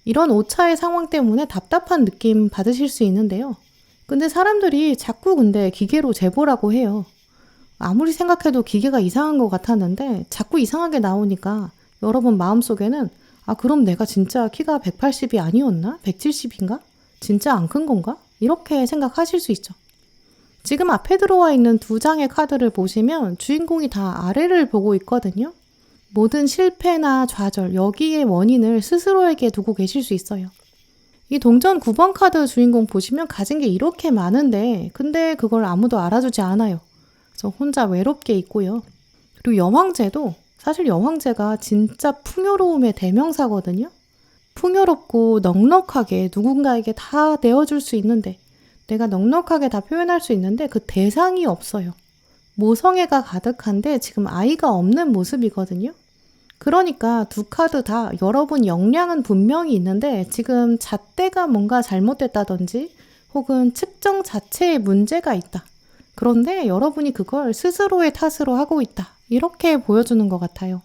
이런 오차의 상황 때문에 답답한 느낌 받으실 수 있는데요. 근데 사람들이 자꾸 근데 기계로 재보라고 해요. 아무리 생각해도 기계가 이상한 것 같았는데 자꾸 이상하게 나오니까 여러분 마음속에는 그럼 내가 진짜 키가 180이 아니었나? 170인가? 진짜 안 큰 건가? 이렇게 생각하실 수 있죠. 지금 앞에 들어와 있는 두 장의 카드를 보시면 주인공이 다 아래를 보고 있거든요. 모든 실패나 좌절, 여기에 원인을 스스로에게 두고 계실 수 있어요. 이 동전 9번 카드 주인공 보시면 가진 게 이렇게 많은데 근데 그걸 아무도 알아주지 않아요. 그래서 혼자 외롭게 있고요. 그리고 여왕제도 사실 여왕제가 진짜 풍요로움의 대명사거든요. 풍요롭고 넉넉하게 누군가에게 다 내어줄 수 있는데 내가 넉넉하게 다 표현할 수 있는데 그 대상이 없어요. 모성애가 가득한데 지금 아이가 없는 모습이거든요. 그러니까 두 카드 다 여러분 역량은 분명히 있는데 지금 잣대가 뭔가 잘못됐다든지 혹은 측정 자체에 문제가 있다. 그런데 여러분이 그걸 스스로의 탓으로 하고 있다. 이렇게 보여주는 것 같아요.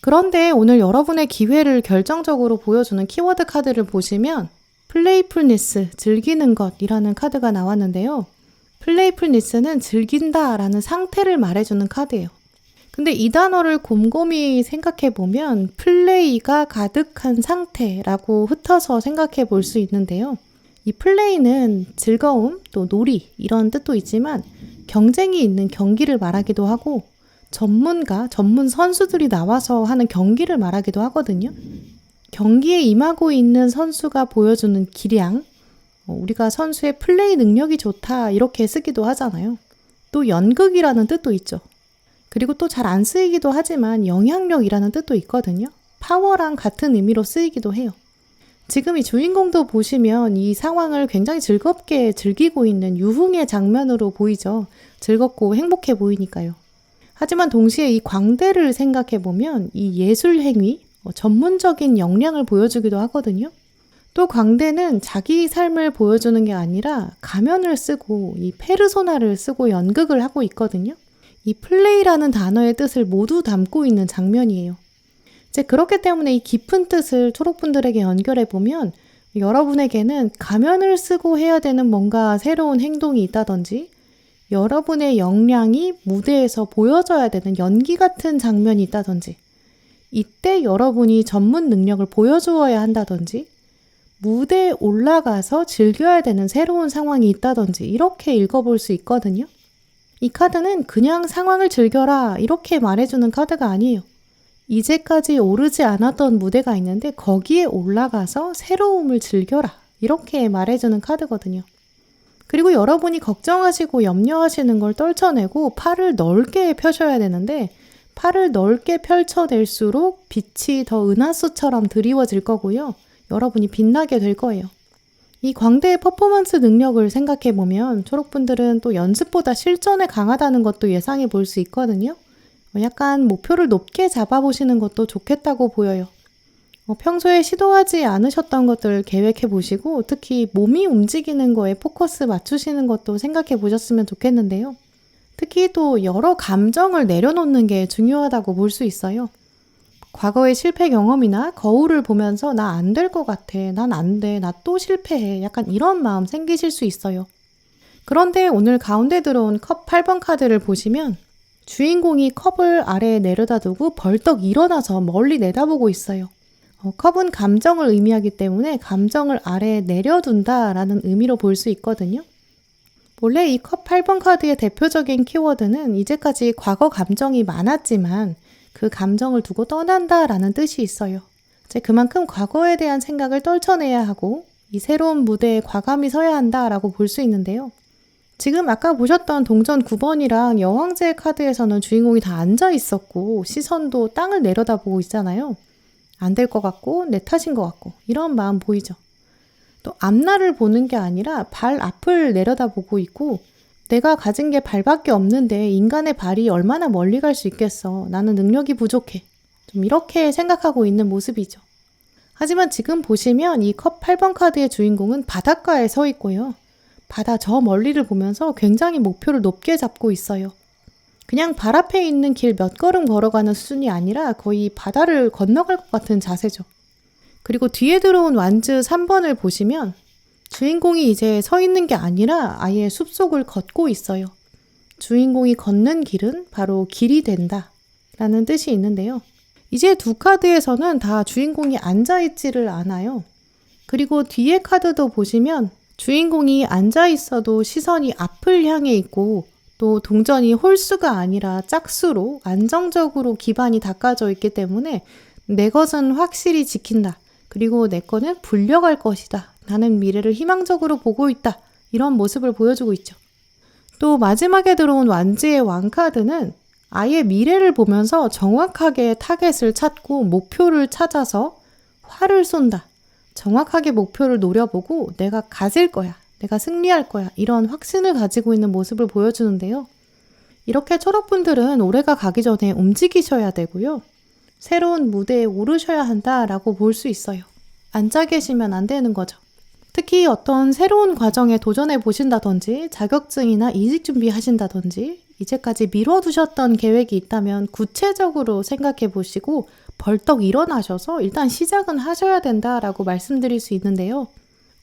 그런데 오늘 여러분의 기회를 결정적으로 보여주는 키워드 카드를 보시면 플레이풀니스, 즐기는 것이라는 카드가 나왔는데요. 플레이풀니스는 즐긴다라는 상태를 말해주는 카드예요. 근데 이 단어를 곰곰이 생각해보면 플레이가 가득한 상태라고 흩어서 생각해 볼 수 있는데요. 이 플레이는 즐거움, 또 놀이 이런 뜻도 있지만 경쟁이 있는 경기를 말하기도 하고 전문가, 전문 선수들이 나와서 하는 경기를 말하기도 하거든요. 경기에 임하고 있는 선수가 보여주는 기량, 우리가 선수의 플레이 능력이 좋다 이렇게 쓰기도 하잖아요. 또 연극이라는 뜻도 있죠. 그리고 또 잘 안 쓰이기도 하지만 영향력이라는 뜻도 있거든요. 파워랑 같은 의미로 쓰이기도 해요. 지금 이 주인공도 보시면 이 상황을 굉장히 즐겁게 즐기고 있는 유흥의 장면으로 보이죠. 즐겁고 행복해 보이니까요. 하지만 동시에 이 광대를 생각해보면 이 예술 행위, 전문적인 역량을 보여주기도 하거든요. 또 광대는 자기 삶을 보여주는 게 아니라 가면을 쓰고 이 페르소나를 쓰고 연극을 하고 있거든요. 이 플레이라는 단어의 뜻을 모두 담고 있는 장면이에요. 이제 그렇기 때문에 이 깊은 뜻을 초록분들에게 연결해보면 여러분에게는 가면을 쓰고 해야 되는 뭔가 새로운 행동이 있다든지 여러분의 역량이 무대에서 보여져야 되는 연기 같은 장면이 있다든지 이때 여러분이 전문 능력을 보여주어야 한다든지 무대에 올라가서 즐겨야 되는 새로운 상황이 있다든지 이렇게 읽어볼 수 있거든요. 이 카드는 그냥 상황을 즐겨라 이렇게 말해주는 카드가 아니에요. 이제까지 오르지 않았던 무대가 있는데 거기에 올라가서 새로움을 즐겨라 이렇게 말해주는 카드거든요. 그리고 여러분이 걱정하시고 염려하시는 걸 떨쳐내고 팔을 넓게 펴셔야 되는데 팔을 넓게 펼쳐낼수록 빛이 더 은하수처럼 드리워질 거고요. 여러분이 빛나게 될 거예요. 이 광대의 퍼포먼스 능력을 생각해보면 초록분들은 또 연습보다 실전에 강하다는 것도 예상해 볼 수 있거든요. 약간 목표를 높게 잡아보시는 것도 좋겠다고 보여요. 평소에 시도하지 않으셨던 것들 계획해 보시고 특히 몸이 움직이는 거에 포커스 맞추시는 것도 생각해 보셨으면 좋겠는데요. 특히 또 여러 감정을 내려놓는 게 중요하다고 볼 수 있어요. 과거의 실패 경험이나 거울을 보면서 나 안 될 것 같아, 난 안 돼, 나 또 실패해 약간 이런 마음 생기실 수 있어요. 그런데 오늘 가운데 들어온 컵 8번 카드를 보시면 주인공이 컵을 아래에 내려다 두고 벌떡 일어나서 멀리 내다보고 있어요. 컵은 감정을 의미하기 때문에 감정을 아래에 내려둔다라는 의미로 볼 수 있거든요. 원래 이 컵 8번 카드의 대표적인 키워드는 이제까지 과거 감정이 많았지만 그 감정을 두고 떠난다라는 뜻이 있어요. 이제 그만큼 과거에 대한 생각을 떨쳐내야 하고 이 새로운 무대에 과감히 서야 한다라고 볼 수 있는데요. 지금 아까 보셨던 동전 9번이랑 여왕제 카드에서는 주인공이 다 앉아 있었고 시선도 땅을 내려다보고 있잖아요. 안 될 것 같고 내 탓인 것 같고 이런 마음 보이죠. 또 앞날을 보는 게 아니라 발 앞을 내려다보고 있고 내가 가진 게 발밖에 없는데 인간의 발이 얼마나 멀리 갈 수 있겠어. 나는 능력이 부족해. 좀 이렇게 생각하고 있는 모습이죠. 하지만 지금 보시면 이 컵 8번 카드의 주인공은 바닷가에 서 있고요. 바다 저 멀리를 보면서 굉장히 목표를 높게 잡고 있어요. 그냥 발 앞에 있는 길 몇 걸음 걸어가는 수준이 아니라 거의 바다를 건너갈 것 같은 자세죠. 그리고 뒤에 들어온 완즈 3번을 보시면 주인공이 이제 서 있는 게 아니라 아예 숲속을 걷고 있어요. 주인공이 걷는 길은 바로 길이 된다 라는 뜻이 있는데요. 이제 두 카드에서는 다 주인공이 앉아있지를 않아요. 그리고 뒤에 카드도 보시면 주인공이 앉아있어도 시선이 앞을 향해 있고 또 동전이 홀수가 아니라 짝수로 안정적으로 기반이 닦아져 있기 때문에 내 것은 확실히 지킨다. 그리고 내 거는 불려갈 것이다. 나는 미래를 희망적으로 보고 있다. 이런 모습을 보여주고 있죠. 또 마지막에 들어온 완즈의 왕카드는 아예 미래를 보면서 정확하게 타겟을 찾고 목표를 찾아서 활을 쏜다. 정확하게 목표를 노려보고 내가 가질 거야. 내가 승리할 거야. 이런 확신을 가지고 있는 모습을 보여주는데요. 이렇게 초록분들은 올해가 가기 전에 움직이셔야 되고요. 새로운 무대에 오르셔야 한다라고 볼 수 있어요. 앉아 계시면 안 되는 거죠. 특히 어떤 새로운 과정에 도전해 보신다든지 자격증이나 이직 준비하신다든지 이제까지 미뤄두셨던 계획이 있다면 구체적으로 생각해 보시고 벌떡 일어나셔서 일단 시작은 하셔야 된다라고 말씀드릴 수 있는데요.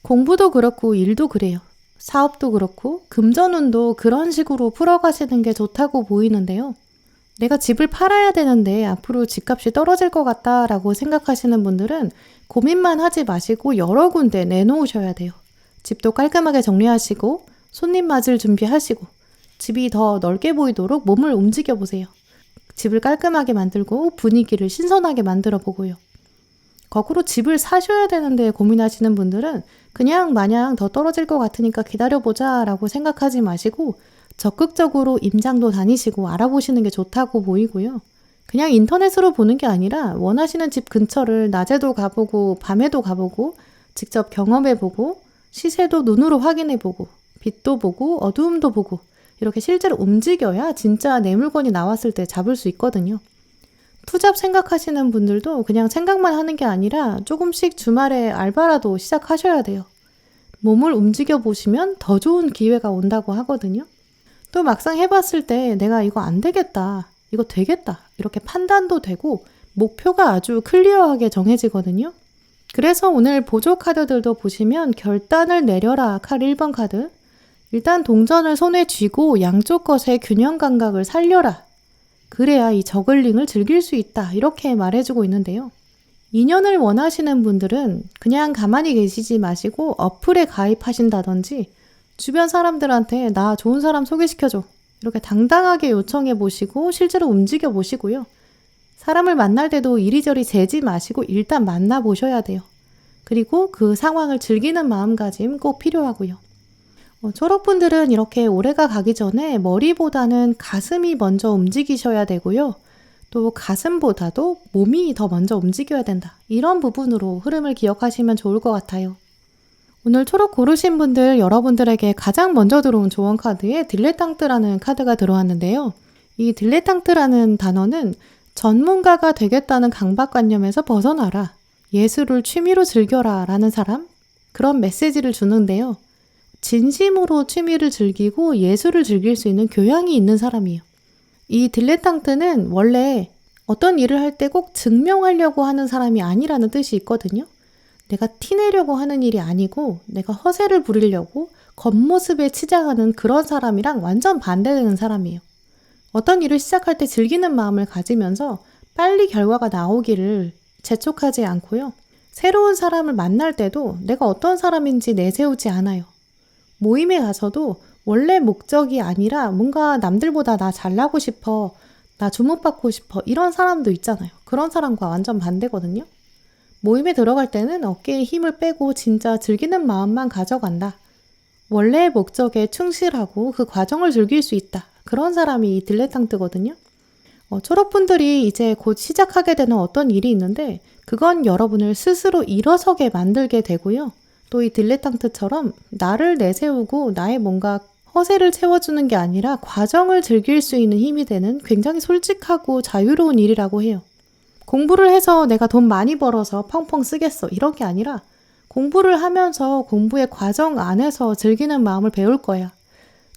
공부도 그렇고 일도 그래요. 사업도 그렇고 금전운도 그런 식으로 풀어가시는 게 좋다고 보이는데요. 내가 집을 팔아야 되는데 앞으로 집값이 떨어질 것 같다라고 생각하시는 분들은 고민만 하지 마시고 여러 군데 내놓으셔야 돼요. 집도 깔끔하게 정리하시고 손님 맞을 준비하시고 집이 더 넓게 보이도록 몸을 움직여 보세요. 집을 깔끔하게 만들고 분위기를 신선하게 만들어 보고요. 거꾸로 집을 사셔야 되는데 고민하시는 분들은 그냥 마냥 더 떨어질 것 같으니까 기다려보자 라고 생각하지 마시고 적극적으로 임장도 다니시고 알아보시는 게 좋다고 보이고요. 그냥 인터넷으로 보는 게 아니라 원하시는 집 근처를 낮에도 가보고 밤에도 가보고 직접 경험해보고 시세도 눈으로 확인해보고 빛도 보고 어두움도 보고 이렇게 실제로 움직여야 진짜 내 물건이 나왔을 때 잡을 수 있거든요. 투잡 생각하시는 분들도 그냥 생각만 하는 게 아니라 조금씩 주말에 알바라도 시작하셔야 돼요. 몸을 움직여 보시면 더 좋은 기회가 온다고 하거든요. 또 막상 해봤을 때 내가 이거 안 되겠다, 이거 되겠다 이렇게 판단도 되고 목표가 아주 클리어하게 정해지거든요. 그래서 오늘 보조 카드들도 보시면 결단을 내려라 칼 1번 카드, 일단 동전을 손에 쥐고 양쪽 것의 균형 감각을 살려라. 그래야 이 저글링을 즐길 수 있다. 이렇게 말해주고 있는데요. 인연을 원하시는 분들은 그냥 가만히 계시지 마시고 어플에 가입하신다든지 주변 사람들한테 나 좋은 사람 소개시켜줘. 이렇게 당당하게 요청해 보시고 실제로 움직여 보시고요. 사람을 만날 때도 이리저리 재지 마시고 일단 만나보셔야 돼요. 그리고 그 상황을 즐기는 마음가짐 꼭 필요하고요. 초록분들은 이렇게 올해가 가기 전에 머리보다는 가슴이 먼저 움직이셔야 되고요. 또 가슴보다도 몸이 더 먼저 움직여야 된다. 이런 부분으로 흐름을 기억하시면 좋을 것 같아요. 오늘 초록 고르신 분들 여러분들에게 가장 먼저 들어온 조언 카드에 딜레탕트라는 카드가 들어왔는데요. 이 딜레탕트라는 단어는 전문가가 되겠다는 강박관념에서 벗어나라. 예술을 취미로 즐겨라 라는 사람, 그런 메시지를 주는데요. 진심으로 취미를 즐기고 예술을 즐길 수 있는 교양이 있는 사람이에요. 이 딜레탕트는 원래 어떤 일을 할 때 꼭 증명하려고 하는 사람이 아니라는 뜻이 있거든요. 내가 티내려고 하는 일이 아니고 내가 허세를 부리려고 겉모습에 치장하는 그런 사람이랑 완전 반대되는 사람이에요. 어떤 일을 시작할 때 즐기는 마음을 가지면서 빨리 결과가 나오기를 재촉하지 않고요. 새로운 사람을 만날 때도 내가 어떤 사람인지 내세우지 않아요. 모임에 가서도 원래 목적이 아니라 뭔가 남들보다 나 잘나고 싶어, 나 주목받고 싶어 이런 사람도 있잖아요. 그런 사람과 완전 반대거든요. 모임에 들어갈 때는 어깨에 힘을 빼고 진짜 즐기는 마음만 가져간다. 원래의 목적에 충실하고 그 과정을 즐길 수 있다. 그런 사람이 이 딜레탕트거든요. 초록분들이 이제 곧 시작하게 되는 어떤 일이 있는데 그건 여러분을 스스로 일어서게 만들게 되고요. 또 이 딜레탕트처럼 나를 내세우고 나의 뭔가 허세를 채워주는 게 아니라 과정을 즐길 수 있는 힘이 되는 굉장히 솔직하고 자유로운 일이라고 해요. 공부를 해서 내가 돈 많이 벌어서 펑펑 쓰겠어. 이런 게 아니라 공부를 하면서 공부의 과정 안에서 즐기는 마음을 배울 거야.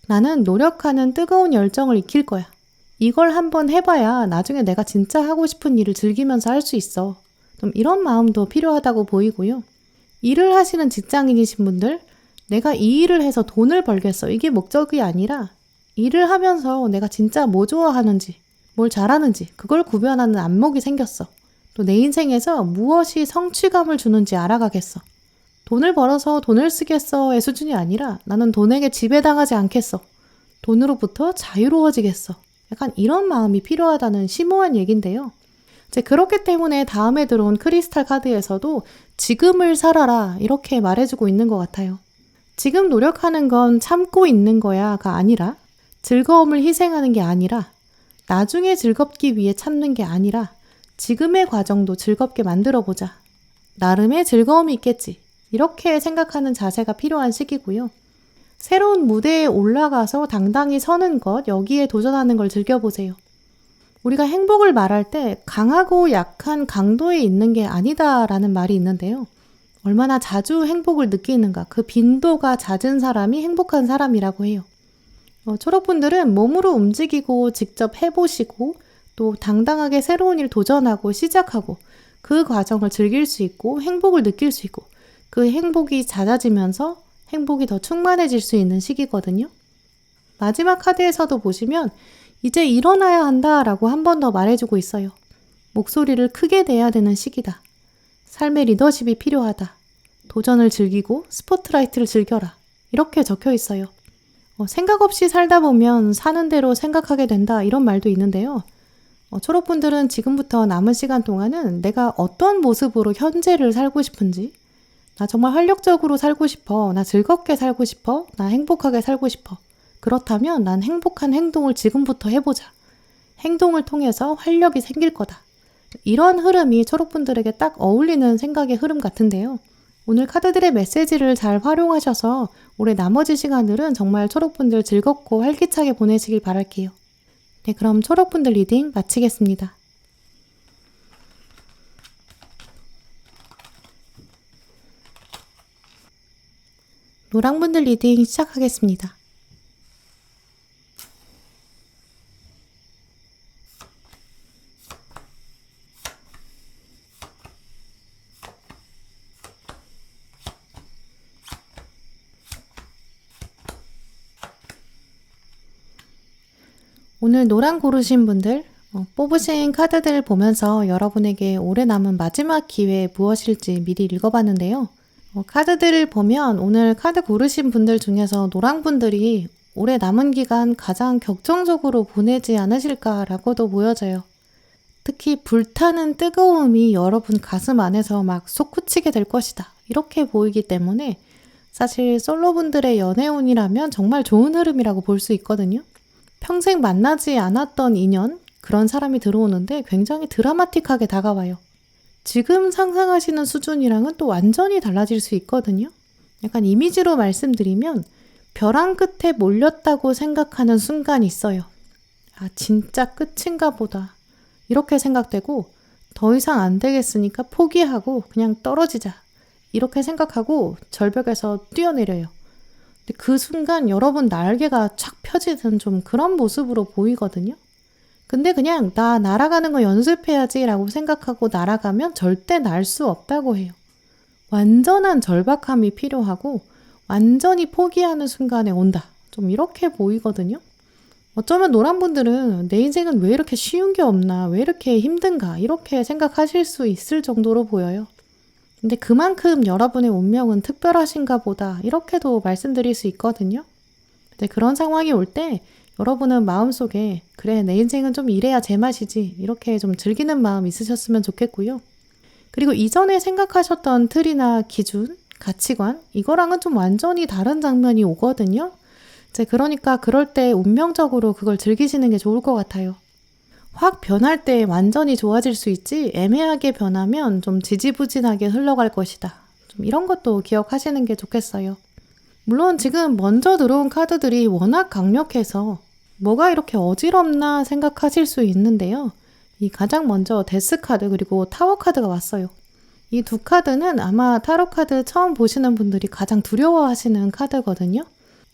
나는 노력하는 뜨거운 열정을 익힐 거야. 이걸 한번 해봐야 나중에 내가 진짜 하고 싶은 일을 즐기면서 할 수 있어. 좀 이런 마음도 필요하다고 보이고요. 일을 하시는 직장인이신 분들, 내가 이 일을 해서 돈을 벌겠어. 이게 목적이 아니라 일을 하면서 내가 진짜 뭐 좋아하는지, 뭘 잘하는지 그걸 구별하는 안목이 생겼어. 또 내 인생에서 무엇이 성취감을 주는지 알아가겠어. 돈을 벌어서 돈을 쓰겠어의 수준이 아니라 나는 돈에게 지배당하지 않겠어. 돈으로부터 자유로워지겠어. 약간 이런 마음이 필요하다는 심오한 얘기인데요. 이제 그렇기 때문에 다음에 들어온 크리스탈 카드에서도 지금을 살아라 이렇게 말해주고 있는 것 같아요. 지금 노력하는 건 참고 있는 거야가 아니라 즐거움을 희생하는 게 아니라 나중에 즐겁기 위해 참는 게 아니라 지금의 과정도 즐겁게 만들어보자. 나름의 즐거움이 있겠지. 이렇게 생각하는 자세가 필요한 시기고요. 새로운 무대에 올라가서 당당히 서는 것, 여기에 도전하는 걸 즐겨보세요. 우리가 행복을 말할 때 강하고 약한 강도에 있는 게 아니다라는 말이 있는데요. 얼마나 자주 행복을 느끼는가, 그 빈도가 잦은 사람이 행복한 사람이라고 해요. 초록분들은 몸으로 움직이고 직접 해보시고 또 당당하게 새로운 일 도전하고 시작하고 그 과정을 즐길 수 있고 행복을 느낄 수 있고 그 행복이 잦아지면서 행복이 더 충만해질 수 있는 시기거든요. 마지막 카드에서도 보시면 이제 일어나야 한다라고 한 번 더 말해주고 있어요. 목소리를 크게 내야 되는 시기다. 삶의 리더십이 필요하다. 도전을 즐기고 스포트라이트를 즐겨라. 이렇게 적혀 있어요. 생각 없이 살다 보면 사는 대로 생각하게 된다 이런 말도 있는데요. 초록분들은 지금부터 남은 시간 동안은 내가 어떤 모습으로 현재를 살고 싶은지, 나 정말 활력적으로 살고 싶어, 나 즐겁게 살고 싶어, 나 행복하게 살고 싶어. 그렇다면 난 행복한 행동을 지금부터 해보자. 행동을 통해서 활력이 생길 거다. 이런 흐름이 초록분들에게 딱 어울리는 생각의 흐름 같은데요. 오늘 카드들의 메시지를 잘 활용하셔서 올해 나머지 시간들은 정말 초록분들 즐겁고 활기차게 보내시길 바랄게요. 네, 그럼 초록분들 리딩 마치겠습니다. 노랑분들 리딩 시작하겠습니다. 오늘 노랑 고르신 분들 뽑으신 카드들을 보면서 여러분에게 올해 남은 마지막 기회 무엇일지 미리 읽어봤는데요. 카드들을 보면 오늘 카드 고르신 분들 중에서 노랑 분들이 올해 남은 기간 가장 격정적으로 보내지 않으실까라고도 보여져요. 특히 불타는 뜨거움이 여러분 가슴 안에서 막 솟구치게 될 것이다. 이렇게 보이기 때문에 사실 솔로분들의 연애운이라면 정말 좋은 흐름이라고 볼 수 있거든요. 평생 만나지 않았던 인연, 그런 사람이 들어오는데 굉장히 드라마틱하게 다가와요. 지금 상상하시는 수준이랑은 또 완전히 달라질 수 있거든요. 약간 이미지로 말씀드리면 벼랑 끝에 몰렸다고 생각하는 순간이 있어요. 아, 진짜 끝인가 보다. 이렇게 생각되고 더 이상 안 되겠으니까 포기하고 그냥 떨어지자. 이렇게 생각하고 절벽에서 뛰어내려요. 근데 그 순간 여러분 날개가 착 펴지는 좀 그런 모습으로 보이거든요. 근데 그냥 나 날아가는 거 연습해야지 라고 생각하고 날아가면 절대 날 수 없다고 해요. 완전한 절박함이 필요하고 완전히 포기하는 순간에 온다. 좀 이렇게 보이거든요. 어쩌면 노란분들은 내 인생은 왜 이렇게 쉬운 게 없나, 왜 이렇게 힘든가 이렇게 생각하실 수 있을 정도로 보여요. 근데 그만큼 여러분의 운명은 특별하신가 보다 이렇게도 말씀드릴 수 있거든요. 근데 그런 상황이 올 때 여러분은 마음속에 그래 내 인생은 좀 이래야 제맛이지 이렇게 좀 즐기는 마음 있으셨으면 좋겠고요. 그리고 이전에 생각하셨던 틀이나 기준, 가치관 이거랑은 좀 완전히 다른 장면이 오거든요. 이제 그러니까 그럴 때 운명적으로 그걸 즐기시는 게 좋을 것 같아요. 확 변할 때 완전히 좋아질 수 있지 애매하게 변하면 좀 지지부진하게 흘러갈 것이다. 좀 이런 것도 기억하시는 게 좋겠어요. 물론 지금 먼저 들어온 카드들이 워낙 강력해서 뭐가 이렇게 어지럽나 생각하실 수 있는데요. 이 가장 먼저 데스 카드 그리고 타워 카드가 왔어요. 이 두 카드는 아마 타로 카드 처음 보시는 분들이 가장 두려워하시는 카드거든요.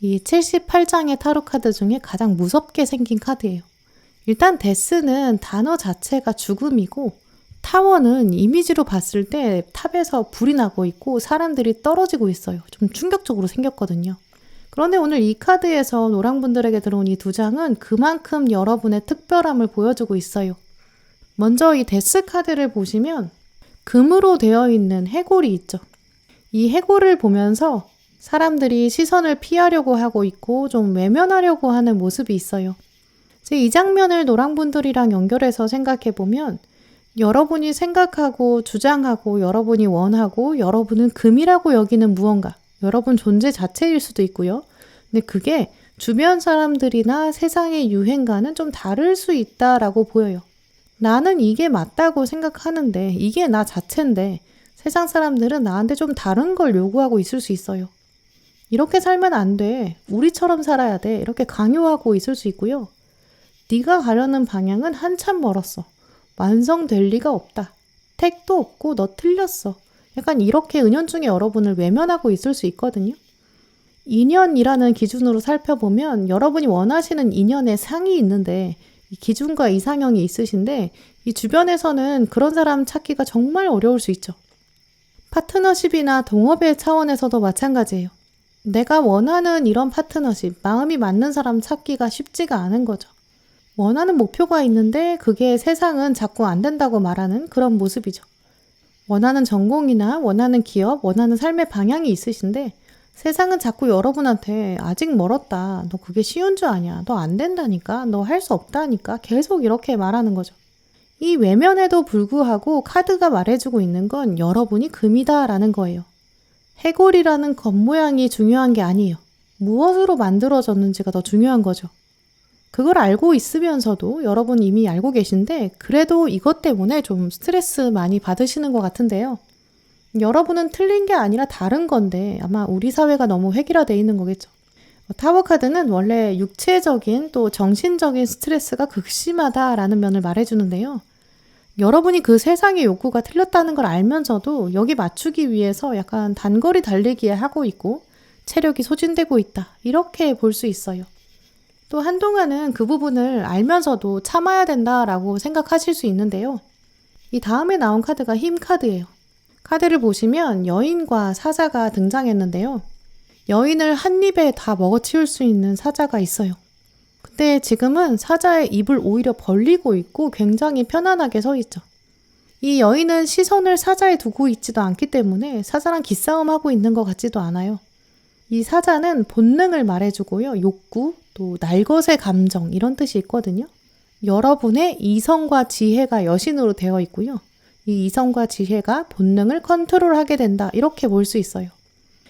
이 78장의 타로 카드 중에 가장 무섭게 생긴 카드예요. 일단 데스는 단어 자체가 죽음이고 타워는 이미지로 봤을 때 탑에서 불이 나고 있고 사람들이 떨어지고 있어요. 좀 충격적으로 생겼거든요. 그런데 오늘 이 카드에서 노랑분들에게 들어온 이 두 장은 그만큼 여러분의 특별함을 보여주고 있어요. 먼저 이 데스 카드를 보시면 금으로 되어 있는 해골이 있죠. 이 해골을 보면서 사람들이 시선을 피하려고 하고 있고 좀 외면하려고 하는 모습이 있어요. 이 장면을 노랑분들이랑 연결해서 생각해보면 여러분이 생각하고 주장하고 여러분이 원하고 여러분은 금이라고 여기는 무언가, 여러분 존재 자체일 수도 있고요. 근데 그게 주변 사람들이나 세상의 유행과는 좀 다를 수 있다라고 보여요. 나는 이게 맞다고 생각하는데 이게 나 자체인데 세상 사람들은 나한테 좀 다른 걸 요구하고 있을 수 있어요. 이렇게 살면 안 돼. 우리처럼 살아야 돼. 이렇게 강요하고 있을 수 있고요. 네가 가려는 방향은 한참 멀었어. 완성될 리가 없다. 택도 없고 너 틀렸어. 약간 이렇게 은연중에 여러분을 외면하고 있을 수 있거든요. 인연이라는 기준으로 살펴보면 여러분이 원하시는 인연의 상이 있는데 이 기준과 이상형이 있으신데 이 주변에서는 그런 사람 찾기가 정말 어려울 수 있죠. 파트너십이나 동업의 차원에서도 마찬가지예요. 내가 원하는 이런 파트너십, 마음이 맞는 사람 찾기가 쉽지가 않은 거죠. 원하는 목표가 있는데 그게 세상은 자꾸 안 된다고 말하는 그런 모습이죠. 원하는 전공이나 원하는 기업, 원하는 삶의 방향이 있으신데 세상은 자꾸 여러분한테 아직 멀었다. 너 그게 쉬운 줄 아냐. 너 안 된다니까. 너 할 수 없다니까. 계속 이렇게 말하는 거죠. 이 외면에도 불구하고 카드가 말해주고 있는 건 여러분이 금이다라는 거예요. 해골이라는 겉모양이 중요한 게 아니에요. 무엇으로 만들어졌는지가 더 중요한 거죠. 그걸 알고 있으면서도 여러분 이미 알고 계신데 그래도 이것 때문에 좀 스트레스 많이 받으시는 것 같은데요. 여러분은 틀린 게 아니라 다른 건데 아마 우리 사회가 너무 획일화되어 있는 거겠죠. 타워 카드는 원래 육체적인 또 정신적인 스트레스가 극심하다라는 면을 말해주는데요. 여러분이 그 세상의 욕구가 틀렸다는 걸 알면서도 여기 맞추기 위해서 약간 단거리 달리기에 하고 있고 체력이 소진되고 있다. 이렇게 볼 수 있어요. 또 한동안은 그 부분을 알면서도 참아야 된다라고 생각하실 수 있는데요. 이 다음에 나온 카드가 힘 카드예요. 카드를 보시면 여인과 사자가 등장했는데요. 여인을 한 입에 다 먹어치울 수 있는 사자가 있어요. 근데 지금은 사자의 입을 오히려 벌리고 있고 굉장히 편안하게 서 있죠. 이 여인은 시선을 사자에 두고 있지도 않기 때문에 사자랑 기싸움하고 있는 것 같지도 않아요. 이 사자는 본능을 말해주고요. 욕구, 또 날것의 감정 이런 뜻이 있거든요. 여러분의 이성과 지혜가 여신으로 되어 있고요. 이 이성과 지혜가 본능을 컨트롤하게 된다. 이렇게 볼 수 있어요.